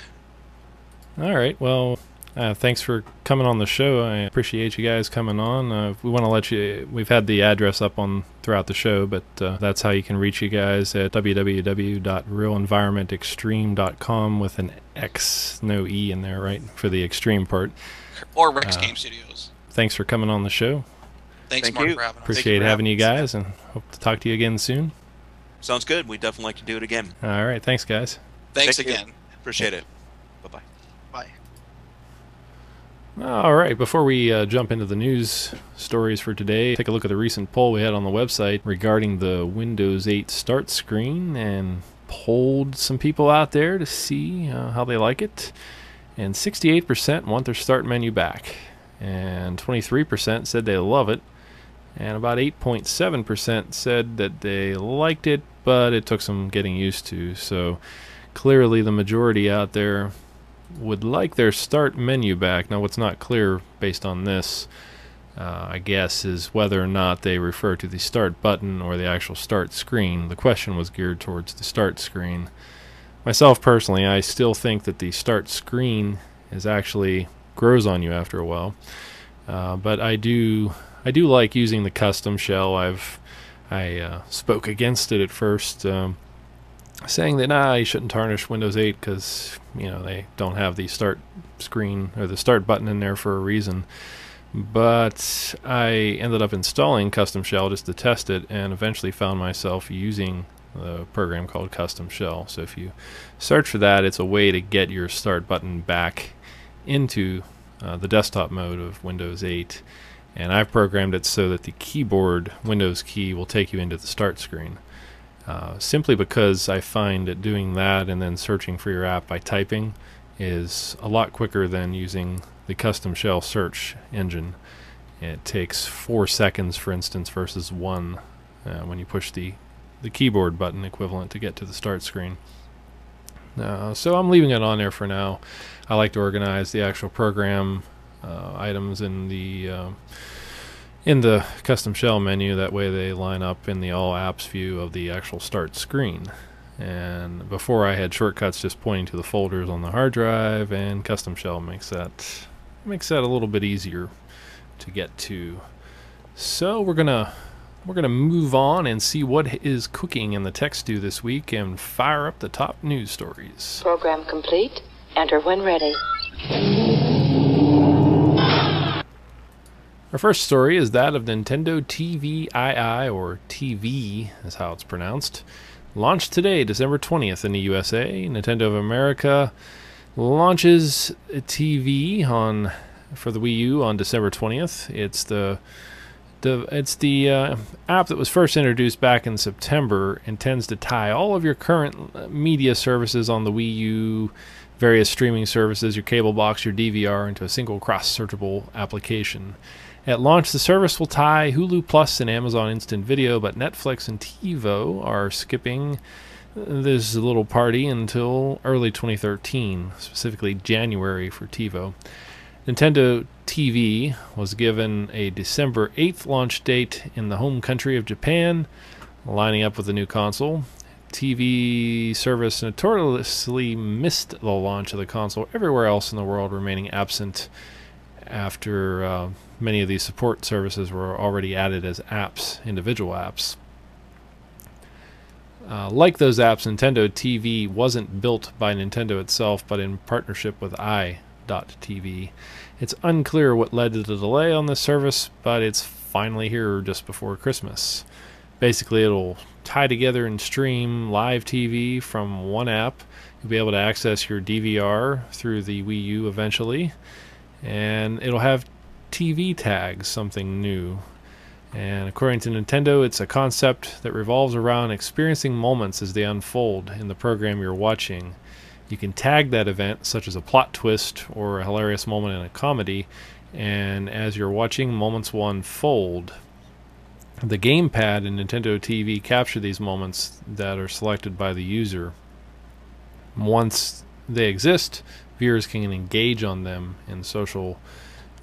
All right. Well, thanks for coming on the show. I appreciate you guys coming on. We want to let you. We've had the address up on throughout the show, but that's how you can reach you guys at www.realenvironmentextreme.com with an X, no E in there, right, for the extreme part. Or Rex Game Studios. Thanks for coming on the show. Thanks, Thank Mark, you. for having us. Appreciate having you guys, and hope to talk to you again soon. Sounds good. We'd definitely like to do it again. All right. Thanks, guys. Thanks Thank you. again. Appreciate it. Bye-bye. Bye. All right, before we jump into the news stories for today, take a look at the recent poll we had on the website regarding the Windows 8 start screen, and polled some people out there to see how they like it. And 68% want their start menu back, and 23% said they love it, and about 8.7% said that they liked it, but it took some getting used to. So clearly the majority out there would like their start menu back. Now, what's not clear based on this, I guess, is whether or not they refer to the start button or the actual start screen. The question was geared towards the start screen. Myself personally, I still think that the start screen is actually grows on you after a while, but I do like using the custom shell. I spoke against it at first, saying that you shouldn't tarnish Windows 8 because they don't have the start screen or the start button in there for a reason. But I ended up installing Custom Shell just to test it, and eventually found myself using the program called Custom Shell. So if you search for that, it's a way to get your start button back into the desktop mode of Windows 8. And I've programmed it so that the keyboard Windows key will take you into the start screen. simply because I find that doing that and then searching for your app by typing is a lot quicker than using the custom shell search engine. It takes 4 seconds, for instance, versus 1 when you push the keyboard button equivalent to get to the start screen. So I'm leaving it on there for now. I like to organize the actual program items in the custom shell menu. That way they line up in the all apps view of the actual start screen. And before I had shortcuts just pointing to the folders on the hard drive, and custom shell makes that a little bit easier to get to. So we're gonna move on and see what is cooking in the tech stew this week and fire up the top news stories. Program complete. Enter when ready. Our first story is that of Nintendo Tvii, or Tvii is how it's pronounced. Launched today, December 20th in the USA. Nintendo of America launches Tvii for the Wii U on December 20th. It's the app that was first introduced back in September, intends to tie all of your current media services on the Wii U, various streaming services, your cable box, your DVR, into a single cross-searchable application. At launch, the service will tie Hulu Plus and Amazon Instant Video, but Netflix and TiVo are skipping this little party until early 2013, specifically January for TiVo. Nintendo TV was given a December 8th launch date in the home country of Japan, lining up with the new console. TV service notoriously missed the launch of the console everywhere else in the world, remaining absent after many of these support services were already added as apps, individual apps. Like those apps, Nintendo TV wasn't built by Nintendo itself, but in partnership with i.TV. It's unclear what led to the delay on this service, but it's finally here just before Christmas. Basically, it'll tie together and stream live TV from one app. You'll be able to access your DVR through the Wii U eventually, and it'll have TV tags, something new. And according to Nintendo, it's a concept that revolves around experiencing moments as they unfold in the program you're watching. You can tag that event, such as a plot twist or a hilarious moment in a comedy, and as you're watching, moments will unfold. The gamepad in Nintendo TV capture these moments that are selected by the user. Once they exist, viewers can engage on them in social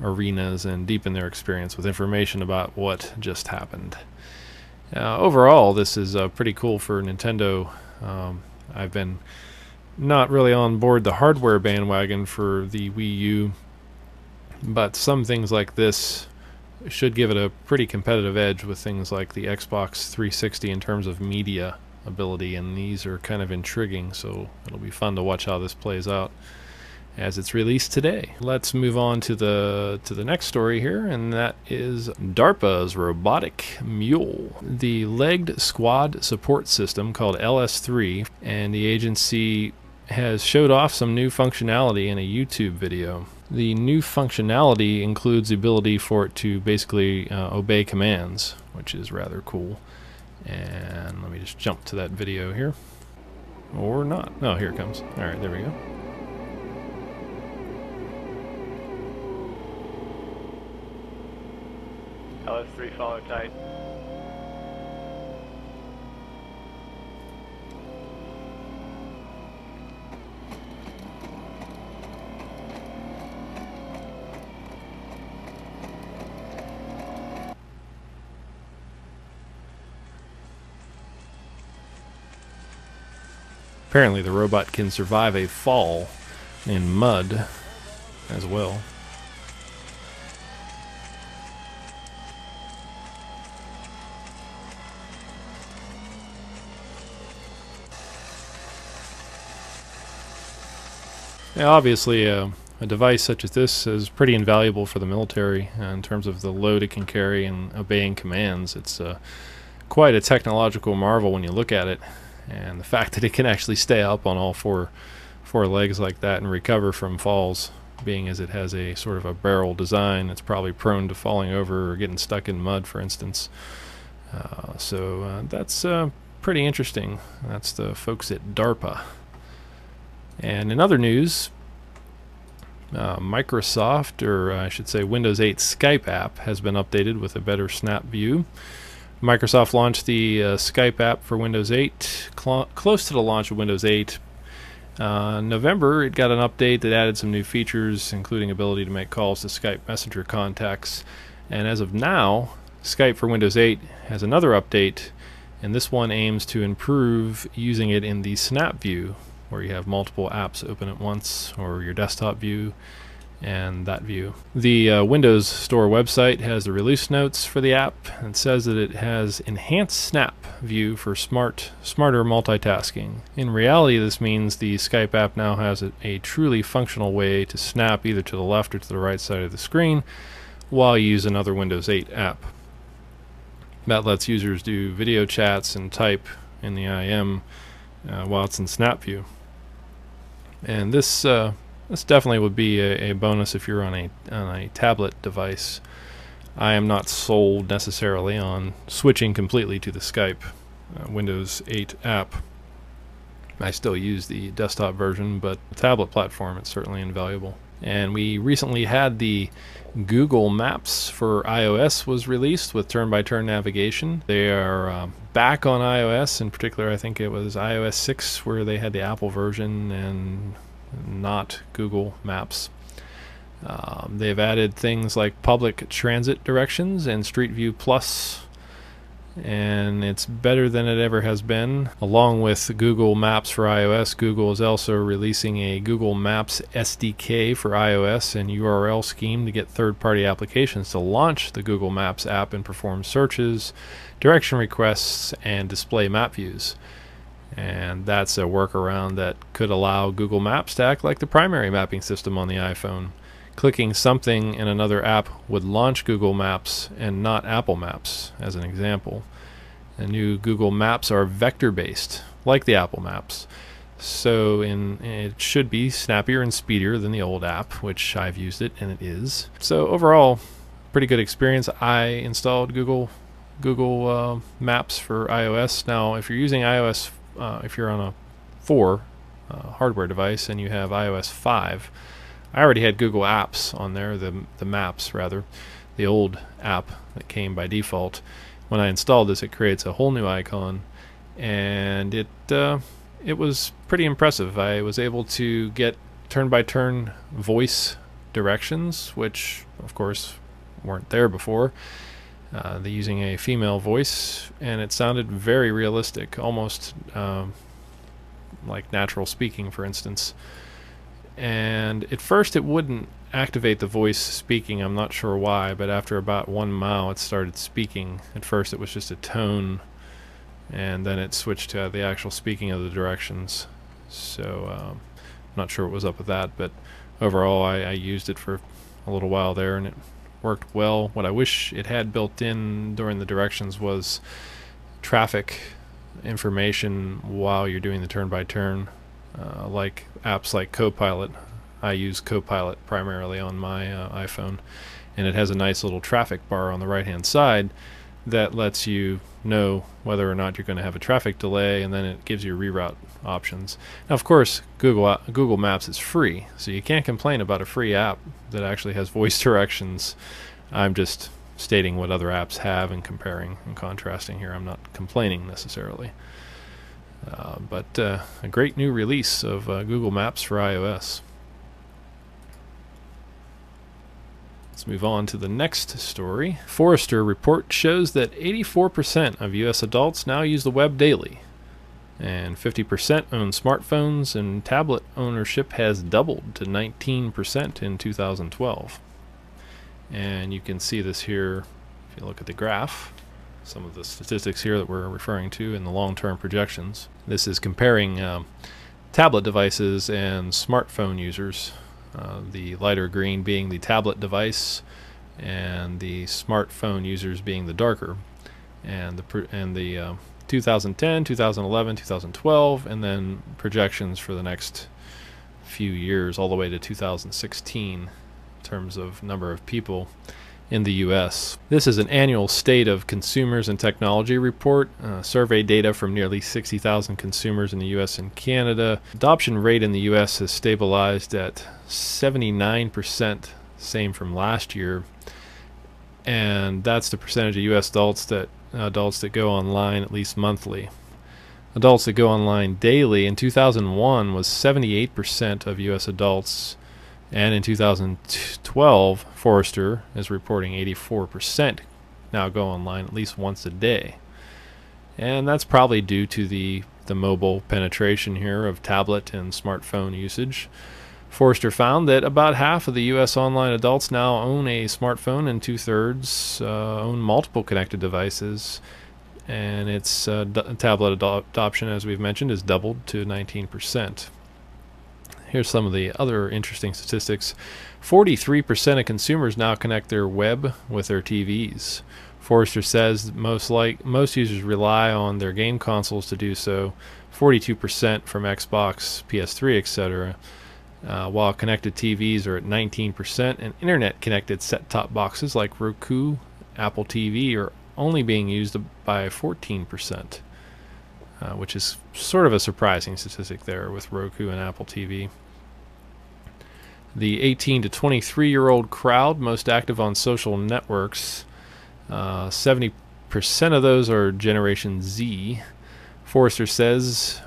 arenas and deepen their experience with information about what just happened. Overall, this is pretty cool for Nintendo. I've been not really on board the hardware bandwagon for the Wii U, but some things like this should give it a pretty competitive edge with things like the Xbox 360 in terms of media ability, and these are kind of intriguing, so it'll be fun to watch how this plays out as it's released today. Let's move on to the next story here, and that is DARPA's robotic mule. The legged squad support system called LS3, and the agency has showed off some new functionality in a YouTube video. The new functionality includes the ability for it to basically obey commands, which is rather cool. And let me just jump to that video here. Or not. No, here it comes. Alright, there we go. LS3 follow tight. Apparently the robot can survive a fall in mud as well. Now, obviously, a device such as this is pretty invaluable for the military in terms of the load it can carry and obeying commands. It's quite a technological marvel when you look at it, and the fact that it can actually stay up on all four legs like that and recover from falls, being as it has a sort of a barrel design, it's probably prone to falling over or getting stuck in mud, for instance. So that's pretty interesting. That's the folks at DARPA. And in other news, Microsoft, or I should say Windows 8 Skype app, has been updated with a better snap view. Microsoft launched the Skype app for Windows 8 close to the launch of Windows 8. November, it got an update that added some new features, including ability to make calls to Skype Messenger contacts. And as of now, Skype for Windows 8 has another update, and this one aims to improve using it in the snap view, where you have multiple apps open at once, or your desktop view and that view. The Windows Store website has the release notes for the app and says that it has enhanced snap view for smarter multitasking. In reality, this means the Skype app now has a truly functional way to snap either to the left or to the right side of the screen while you use another Windows 8 app. That lets users do video chats and type in the IM while it's in snap view. And this definitely would be a bonus if you're on a tablet device. I am not sold necessarily on switching completely to the Skype Windows 8 app. I still use the desktop version, but the tablet platform, it's certainly invaluable. And we recently had the Google Maps for iOS was released with turn-by-turn navigation. They are back on iOS. In particular, I think it was iOS 6 where they had the Apple version and not Google Maps. They've added things like public transit directions and Street View Plus, and it's better than it ever has been. Along with Google Maps for iOS, Google is also releasing a Google Maps SDK for iOS and URL scheme to get third-party applications to launch the Google Maps app and perform searches, direction requests, and display map views. And that's a workaround that could allow Google Maps to act like the primary mapping system on the iPhone. Clicking something in another app would launch Google Maps and not Apple Maps, as an example. The new Google Maps are vector-based, like the Apple Maps. So it should be snappier and speedier than the old app, which I've used it, and it is. So overall, pretty good experience. I installed Google Maps for iOS. Now, if you're using iOS, if you're on a 4 hardware device and you have iOS 5, I already had Google Apps on there, the Maps rather, the old app that came by default. When I installed this, it creates a whole new icon, and it was pretty impressive. I was able to get turn-by-turn voice directions, which of course weren't there before. They're using a female voice, and it sounded very realistic, almost like natural speaking, for instance. And at first it wouldn't activate the voice speaking. I'm not sure why, but after about 1 mile it started speaking. At first it was just a tone, and then it switched to the actual speaking of the directions. So I'm not sure what was up with that, but overall I used it for a little while there, and it worked well. What I wish it had built in during the directions was traffic information while you're doing the turn-by-turn. Like apps like Copilot. I use Copilot primarily on my iPhone, and it has a nice little traffic bar on the right hand side that lets you know whether or not you're going to have a traffic delay, and then it gives you reroute options. Now of course Google Maps is free, so you can't complain about a free app that actually has voice directions. I'm just stating what other apps have and comparing and contrasting here. I'm not complaining necessarily. But a great new release of Google Maps for iOS. Let's move on to the next story. Forrester report shows that 84% of U.S. adults now use the web daily, and 50% own smartphones, and tablet ownership has doubled to 19% in 2012. And you can see this here if you look at the graph. Some of the statistics here that we're referring to in the long-term projections. This is comparing tablet devices and smartphone users. The lighter green being the tablet device, and the smartphone users being the darker. And the 2010, 2011, 2012, and then projections for the next few years all the way to 2016 in terms of number of people in the U.S. This is an annual State of Consumers and Technology report, survey data from nearly 60,000 consumers in the U.S. and Canada. Adoption rate in the U.S. has stabilized at 79%, same from last year, and that's the percentage of U.S. adults that go online at least monthly. Adults that go online daily in 2001 was 78% of U.S. adults, and in 2012, Forrester is reporting 84% now go online at least once a day. And that's probably due to the mobile penetration here of tablet and smartphone usage. Forrester found that about half of the U.S. online adults now own a smartphone, and 2/3 own multiple connected devices. And its tablet adoption, as we've mentioned, is doubled to 19%. Here's some of the other interesting statistics. 43% of consumers now connect their web with their TVs. Forrester says most users rely on their game consoles to do so, 42% from Xbox, PS3, etc., while connected TVs are at 19%, and internet-connected set-top boxes like Roku, Apple TV are only being used by 14%, which is sort of a surprising statistic there with Roku and Apple TV. The 18 to 23-year-old crowd most active on social networks, 70% of those are Generation Z. Forrester says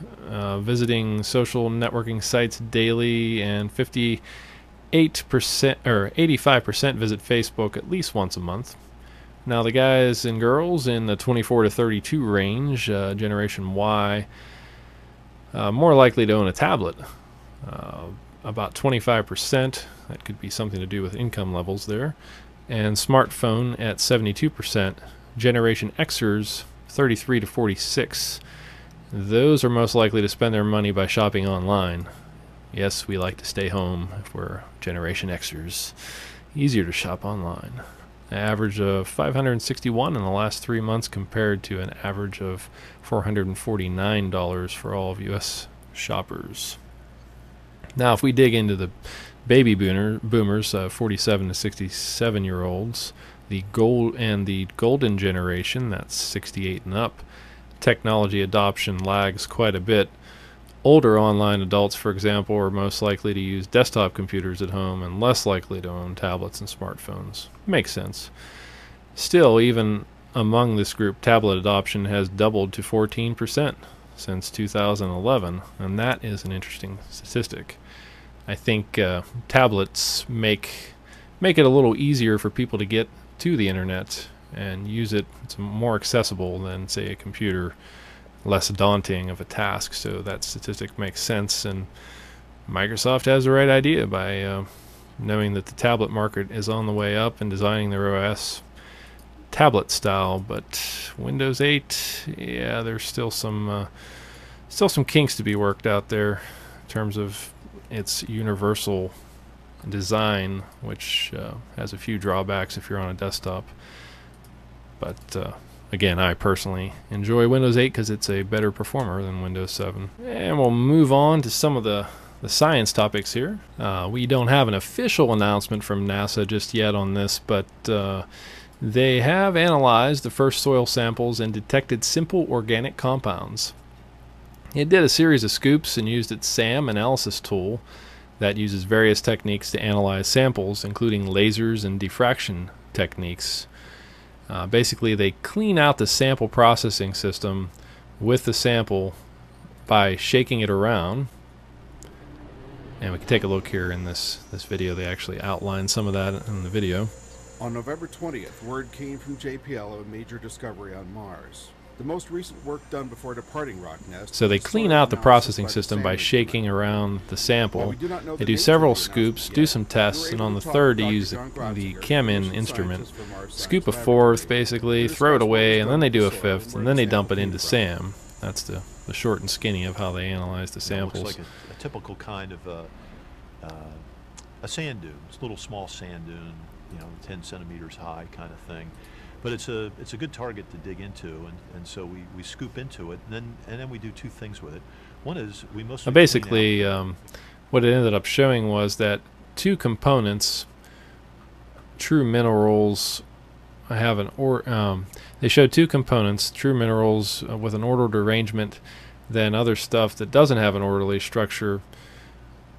visiting social networking sites daily, and 58% or 85% visit Facebook at least once a month. Now the guys and girls in the 24 to 32 range, Generation Y, more likely to own a tablet. About 25%, that could be something to do with income levels there, and smartphone at 72%. Generation Xers, 33 to 46. Those are most likely to spend their money by shopping online. Yes, we like to stay home if we're Generation Xers. Easier to shop online. An average of 561 in the last 3 months compared to an average of $449 for all of U.S. shoppers. Now, if we dig into the baby boomers, 47 to 67-year-olds, the golden generation, that's 68 and up, technology adoption lags quite a bit. Older online adults, for example, are most likely to use desktop computers at home and less likely to own tablets and smartphones. Makes sense. Still, even among this group, tablet adoption has doubled to 14% since 2011, and that is an interesting statistic. I think tablets make it a little easier for people to get to the internet and use it. It's more accessible than, say, a computer, less daunting of a task, so that statistic makes sense, and Microsoft has the right idea by knowing that the tablet market is on the way up and designing their OS tablet style. But Windows 8, yeah, there's still some kinks to be worked out there in terms of its universal design, which has a few drawbacks if you're on a desktop. But again, I personally enjoy Windows 8 because it's a better performer than Windows 7. And we'll move on to some of the science topics here. We don't have an official announcement from NASA just yet on this, but they have analyzed the first soil samples and detected simple organic compounds. It did a series of scoops and used its SAM analysis tool that uses various techniques to analyze samples, including lasers and diffraction techniques. Basically, they clean out the sample processing system with the sample by shaking it around. And we can take a look here in this video. They actually outline some of that in the video. On November 20th, word came from JPL of a major discovery on Mars. The most recent work done before departing Rocknest. So they clean out the processing system by shaking around the sample. They do several scoops, do some tests, and on the third they use the ChemIn instrument. Scoop a fourth, basically, throw it away, and then they do a fifth, and then they dump it into SAM. That's the short and skinny of how they analyze the samples. It looks like a typical kind of a sand dune. It's a little small sand dune, 10 centimeters high kind of thing. But it's a good target to dig into, and so we scoop into it, and then we do two things with it. One is we mostly basically what it ended up showing was that two components true minerals have they showed two components, true minerals with an ordered arrangement, then other stuff that doesn't have an orderly structure,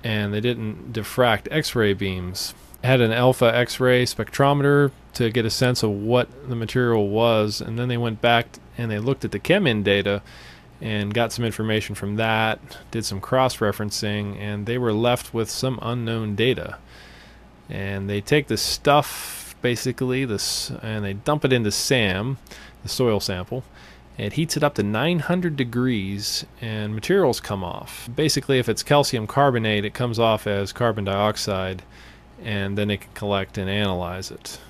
and they didn't diffract X-ray beams. It had an alpha X-ray spectrometer to get a sense of what the material was, and then they went back and they looked at the ChemIn data and got some information from that, did some cross-referencing, and they were left with some unknown data. And they take the stuff, basically, and they dump it into SAM, the soil sample. It heats it up to 900 degrees, and materials come off. Basically, if it's calcium carbonate, it comes off as carbon dioxide, and then they can collect and analyze it.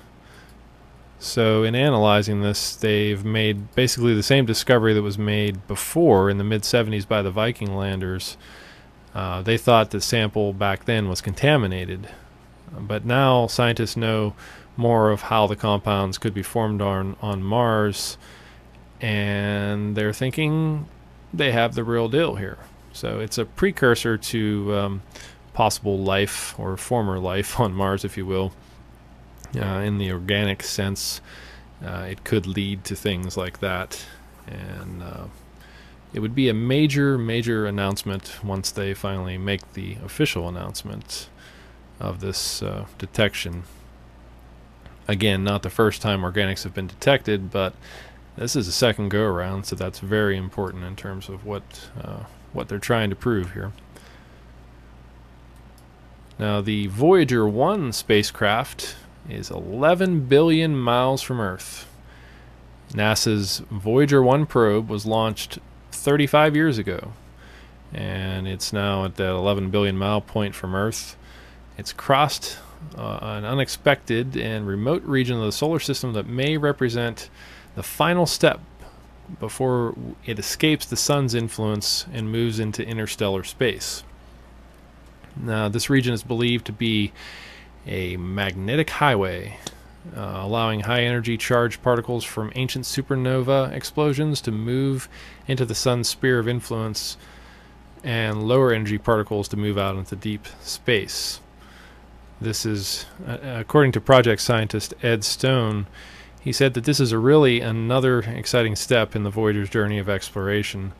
So in analyzing this, they've made basically the same discovery that was made before in the mid-70s by the Viking landers. They thought the sample back then was contaminated, but now scientists know more of how the compounds could be formed on Mars, and they're thinking they have the real deal here. So it's a precursor to possible life, or former life on Mars, if you will. In the organic sense, it could lead to things like that, and it would be a major announcement once they finally make the official announcement of this detection. Again, not the first time organics have been detected, but this is a second go around, so that's very important in terms of what they're trying to prove here. Now, the Voyager 1 spacecraft is 11 billion miles from Earth. NASA's Voyager 1 probe was launched 35 years ago, and it's now at that 11 billion mile point from Earth. It's crossed an unexpected and remote region of the solar system that may represent the final step before it escapes the sun's influence and moves into interstellar space. Now, this region is believed to be a magnetic highway, allowing high-energy charged particles from ancient supernova explosions to move into the sun's sphere of influence, and lower-energy particles to move out into deep space. This is, according to project scientist Ed Stone, he said that this is really another exciting step in the Voyager's journey of exploration.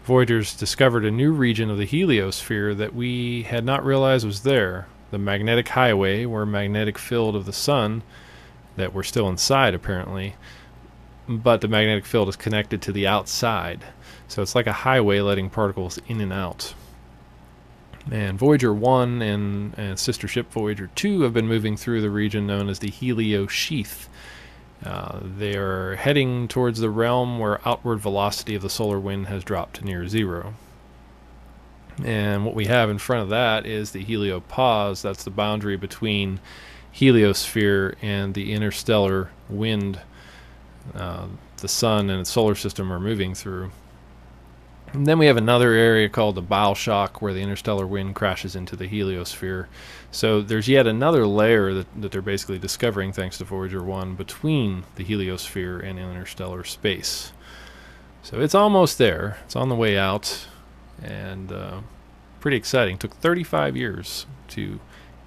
Voyager's discovered a new region of the heliosphere that we had not realized was there. The magnetic highway, or magnetic field of the sun, that we're still inside apparently, but the magnetic field is connected to the outside. So it's like a highway letting particles in and out. And Voyager 1 and sister ship Voyager 2 have been moving through the region known as the heliosheath. They're heading towards the realm where outward velocity of the solar wind has dropped to near zero. And what we have in front of that is the heliopause. That's the boundary between heliosphere and the interstellar wind the sun and its solar system are moving through. And then we have another area called the bow shock, where the interstellar wind crashes into the heliosphere. So there's yet another layer that they're basically discovering thanks to Voyager 1 between the heliosphere and interstellar space. So it's almost there. It's on the way out. And pretty exciting. Took 35 years to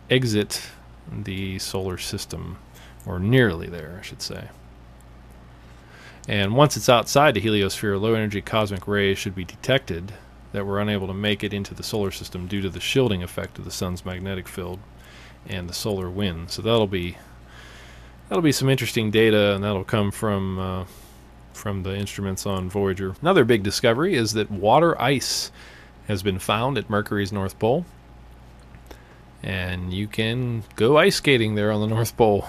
exit the solar system, or nearly there, I should say. And once it's outside the heliosphere, low-energy cosmic rays should be detected that were unable to make it into the solar system due to the shielding effect of the sun's magnetic field and the solar wind. So that'll be some interesting data, and that'll come from the instruments on Voyager. Another big discovery is that water ice has been found at Mercury's North Pole, and you can go ice skating there on the North Pole.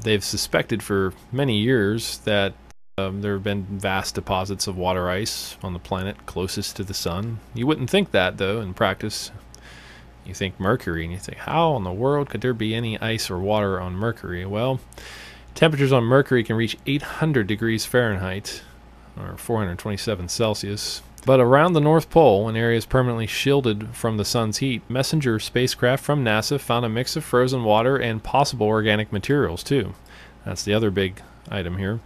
They've suspected for many years that there have been vast deposits of water ice on the planet closest to the sun. You wouldn't think that, though, in practice. You think Mercury, and you think, how in the world could there be any ice or water on Mercury? Well, temperatures on Mercury can reach 800 degrees Fahrenheit, or 427 Celsius. But around the North Pole, in areas permanently shielded from the sun's heat, messenger spacecraft from NASA found a mix of frozen water and possible organic materials, too. That's the other big item here.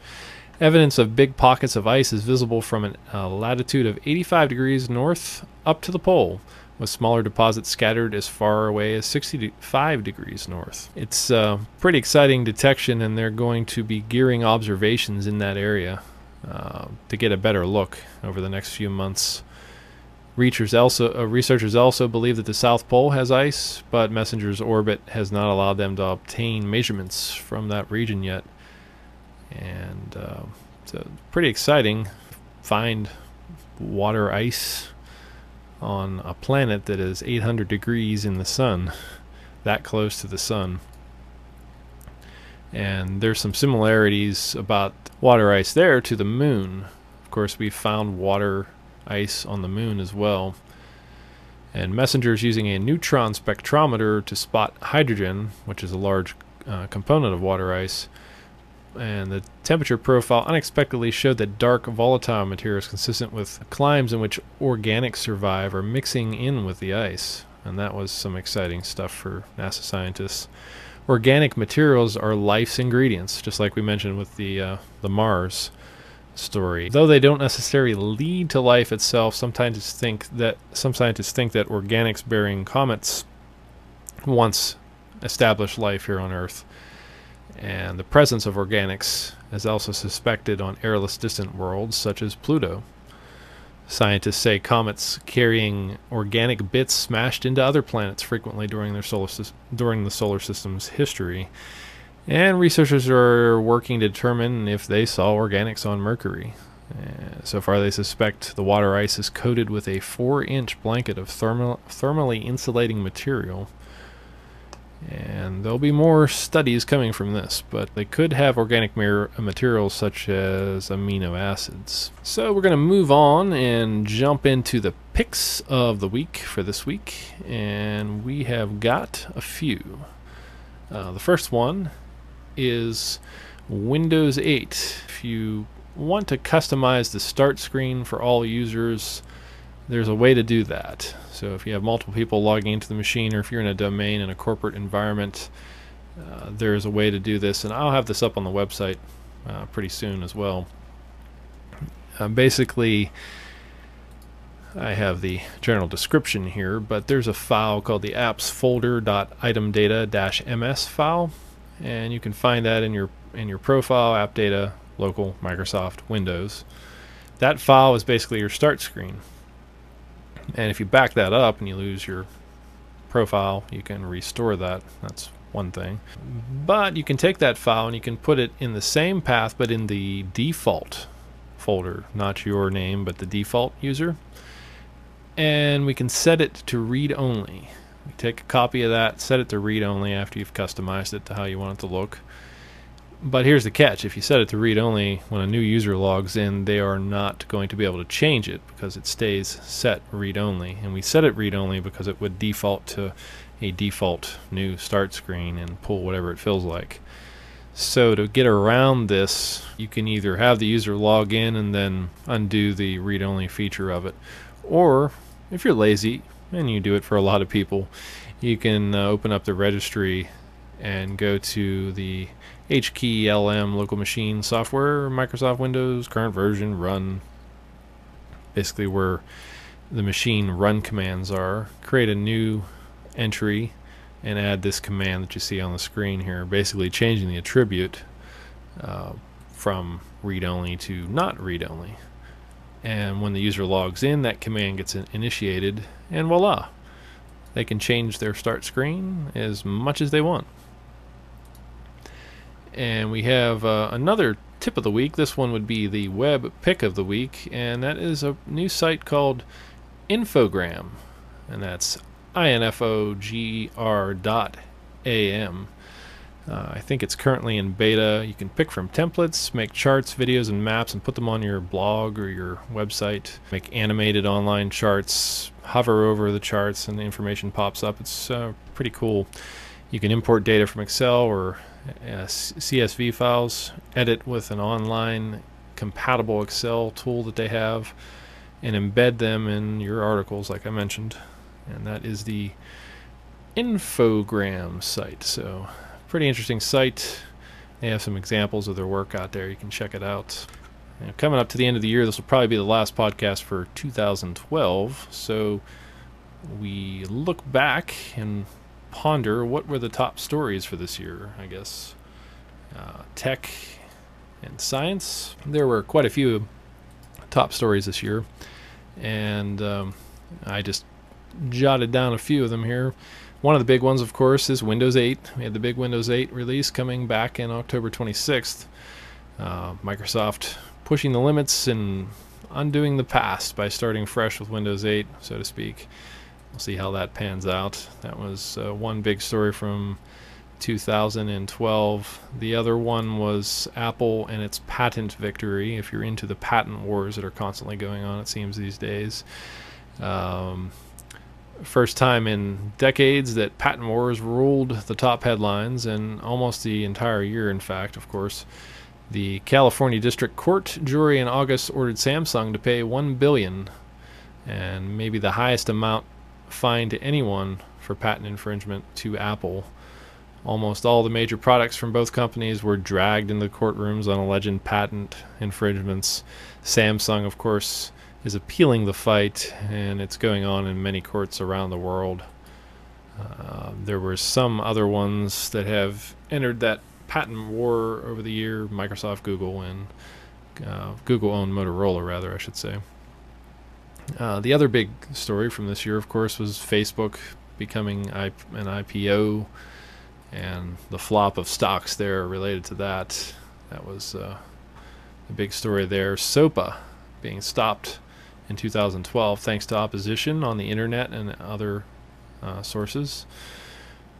Evidence of big pockets of ice is visible from a latitude of 85 degrees north up to the pole, with smaller deposits scattered as far away as 65 degrees north. It's pretty exciting detection, and they're going to be gearing observations in that area to get a better look over the next few months. Researchers also believe that the South Pole has ice, but Messenger's orbit has not allowed them to obtain measurements from that region yet. And so pretty exciting. Find water ice on a planet that is 800 degrees in the sun, that close to the sun. And there's some similarities about water ice there to the moon. Of course, we found water ice on the moon as well. And Messenger is using a neutron spectrometer to spot hydrogen, which is a large component of water ice. And the temperature profile unexpectedly showed that dark volatile materials consistent with climes in which organics survive are mixing in with the ice. And that was some exciting stuff for NASA scientists. Organic materials are life's ingredients, just like we mentioned with the Mars story. Though they don't necessarily lead to life itself, some scientists think that organics bearing comets once established life here on Earth. And the presence of organics is also suspected on airless distant worlds such as Pluto. Scientists say comets carrying organic bits smashed into other planets frequently during the solar system's history. And researchers are working to determine if they saw organics on Mercury. So far they suspect the water ice is coated with a 4-inch blanket of thermally insulating material. And there'll be more studies coming from this, but they could have organic materials such as amino acids. So we're going to move on and jump into the picks of the week for this week, and we have got a few. The first one is Windows 8. If you want to customize the start screen for all users, there's a way to do that. So if you have multiple people logging into the machine, or if you're in a domain in a corporate environment, there's a way to do this, and I'll have this up on the website pretty soon as well. Basically, I have the general description here, but there's a file called the apps folder.itemdata-ms file, and you can find that in your profile, app data, local, Microsoft, Windows. That file is basically your start screen. And if you back that up and you lose your profile, you can restore that. That's one thing. But you can take that file and you can put it in the same path, but in the default folder, not your name, but the default user. And we can set it to read only. We take a copy of that, set it to read only after you've customized it to how you want it to look. But here's the catch. If you set it to read only, when a new user logs in, they are not going to be able to change it because it stays set read only. And we set it read only because it would default to a default new start screen and pull whatever it feels like. So to get around this, you can either have the user log in and then undo the read only feature of it, or if you're lazy, and you do it for a lot of people, you can open up the registry and go to the HKey LM local machine software, Microsoft Windows, current version, run, basically where the machine run commands are. Create a new entry and add this command that you see on the screen here, basically changing the attribute from read-only to not read-only. And when the user logs in, that command gets initiated, and voila! They can change their start screen as much as they want. And we have another tip of the week. This one would be the web pick of the week, and that is a new site called Infogram, and that's infogr.am. I think it's currently in beta. You can pick from templates, make charts, videos, and maps, and put them on your blog or your website. Make animated online charts, hover over the charts, and the information pops up. It's pretty cool. You can import data from Excel or CSV files, edit with an online compatible Excel tool that they have, and embed them in your articles like I mentioned. And that is the Infogram site. So pretty interesting site. They have some examples of their work out there. You can check it out. And coming up to the end of the year, this will probably be the last podcast for 2012. So we look back and ponder what were the top stories for this year, I guess. Tech and science. There were quite a few top stories this year, and I just jotted down a few of them here. One of the big ones, of course, is Windows 8. We had the big Windows 8 release coming back in October 26th. Microsoft pushing the limits and undoing the past by starting fresh with Windows 8, so to speak. We'll see how that pans out. That was one big story from 2012. The other one was Apple and its patent victory, if you're into the patent wars that are constantly going on, it seems, these days. First time in decades that patent wars ruled the top headlines, and almost the entire year, in fact, of course. The California District Court jury in August ordered Samsung to pay $1 billion, and maybe the highest amount fined to anyone for patent infringement, to Apple. Almost all the major products from both companies were dragged into the courtrooms on alleged patent infringements. Samsung, of course, is appealing the fight, and it's going on in many courts around the world. There were some other ones that have entered that patent war over the year. Microsoft, Google, and Google-owned Motorola, rather, I should say. The other big story from this year, of course, was Facebook becoming an IPO, and the flop of stocks there related to that. That was the big story there. SOPA being stopped in 2012 thanks to opposition on the internet and other sources.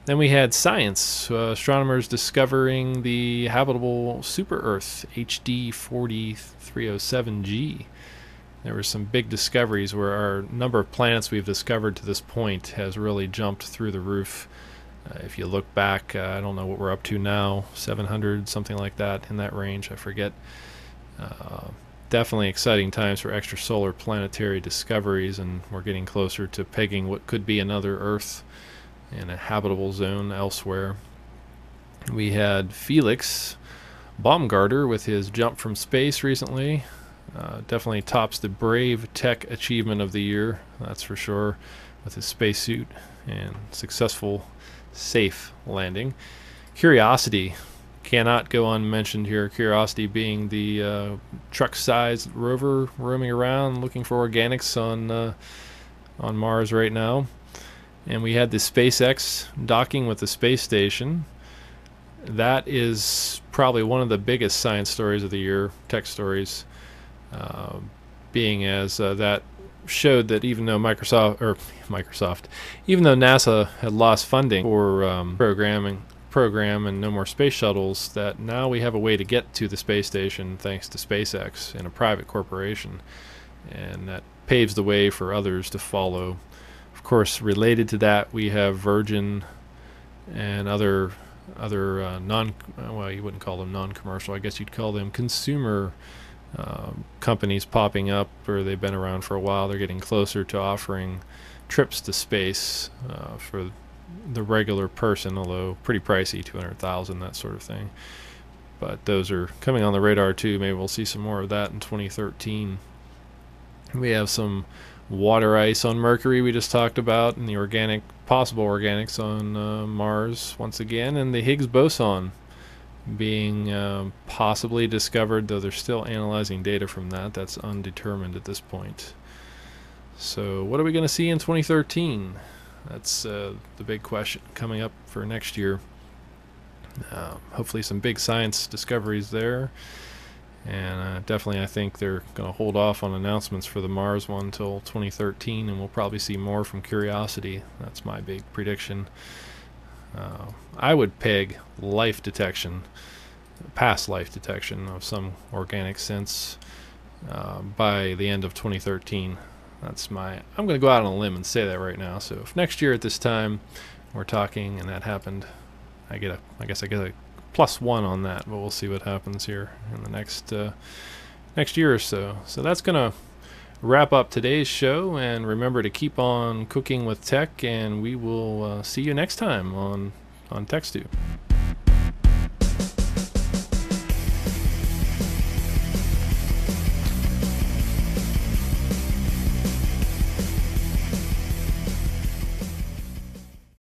Then we had science. Astronomers discovering the habitable super-Earth, HD 4307G. There were some big discoveries where our number of planets we've discovered to this point has really jumped through the roof. If you look back, I don't know what we're up to now, 700, something like that, in that range, I forget. Definitely exciting times for extrasolar planetary discoveries, and we're getting closer to pegging what could be another Earth in a habitable zone elsewhere. We had Felix Baumgartner with his jump from space recently. Definitely tops the brave tech achievement of the year, that's for sure, with his spacesuit and successful, safe landing. Curiosity cannot go unmentioned here. Curiosity being the truck-sized rover roaming around looking for organics on Mars right now. And we had the SpaceX docking with the space station. That is probably one of the biggest science stories of the year, tech stories, being as that showed that even though even though NASA had lost funding for program and no more space shuttles, that now we have a way to get to the space station thanks to SpaceX and a private corporation, and that paves the way for others to follow. Of course, related to that, we have Virgin and other well, you wouldn't call them non-commercial, I guess you'd call them consumer companies popping up, or they've been around for a while. They're getting closer to offering trips to space for the regular person, although pretty pricey, $200,000, that sort of thing. But those are coming on the radar too. Maybe we'll see some more of that in 2013. We have some water ice on Mercury we just talked about, and the possible organics on Mars once again, and the Higgs boson being possibly discovered, though they're still analyzing data from that. That's undetermined at this point. So what are we going to see in 2013? That's the big question coming up for next year. Hopefully some big science discoveries there. And definitely I think they're going to hold off on announcements for the Mars one until 2013, and we'll probably see more from Curiosity. That's my big prediction. I would peg life detection, past life detection of some organic sense, by the end of 2013. I'm going to go out on a limb and say that right now. So if next year at this time we're talking and that happened, I guess I get a +1 on that, but we'll see what happens here in the next year or so. So that's going to wrap up today's show, and remember to keep on cooking with tech, and we will see you next time on TechStew.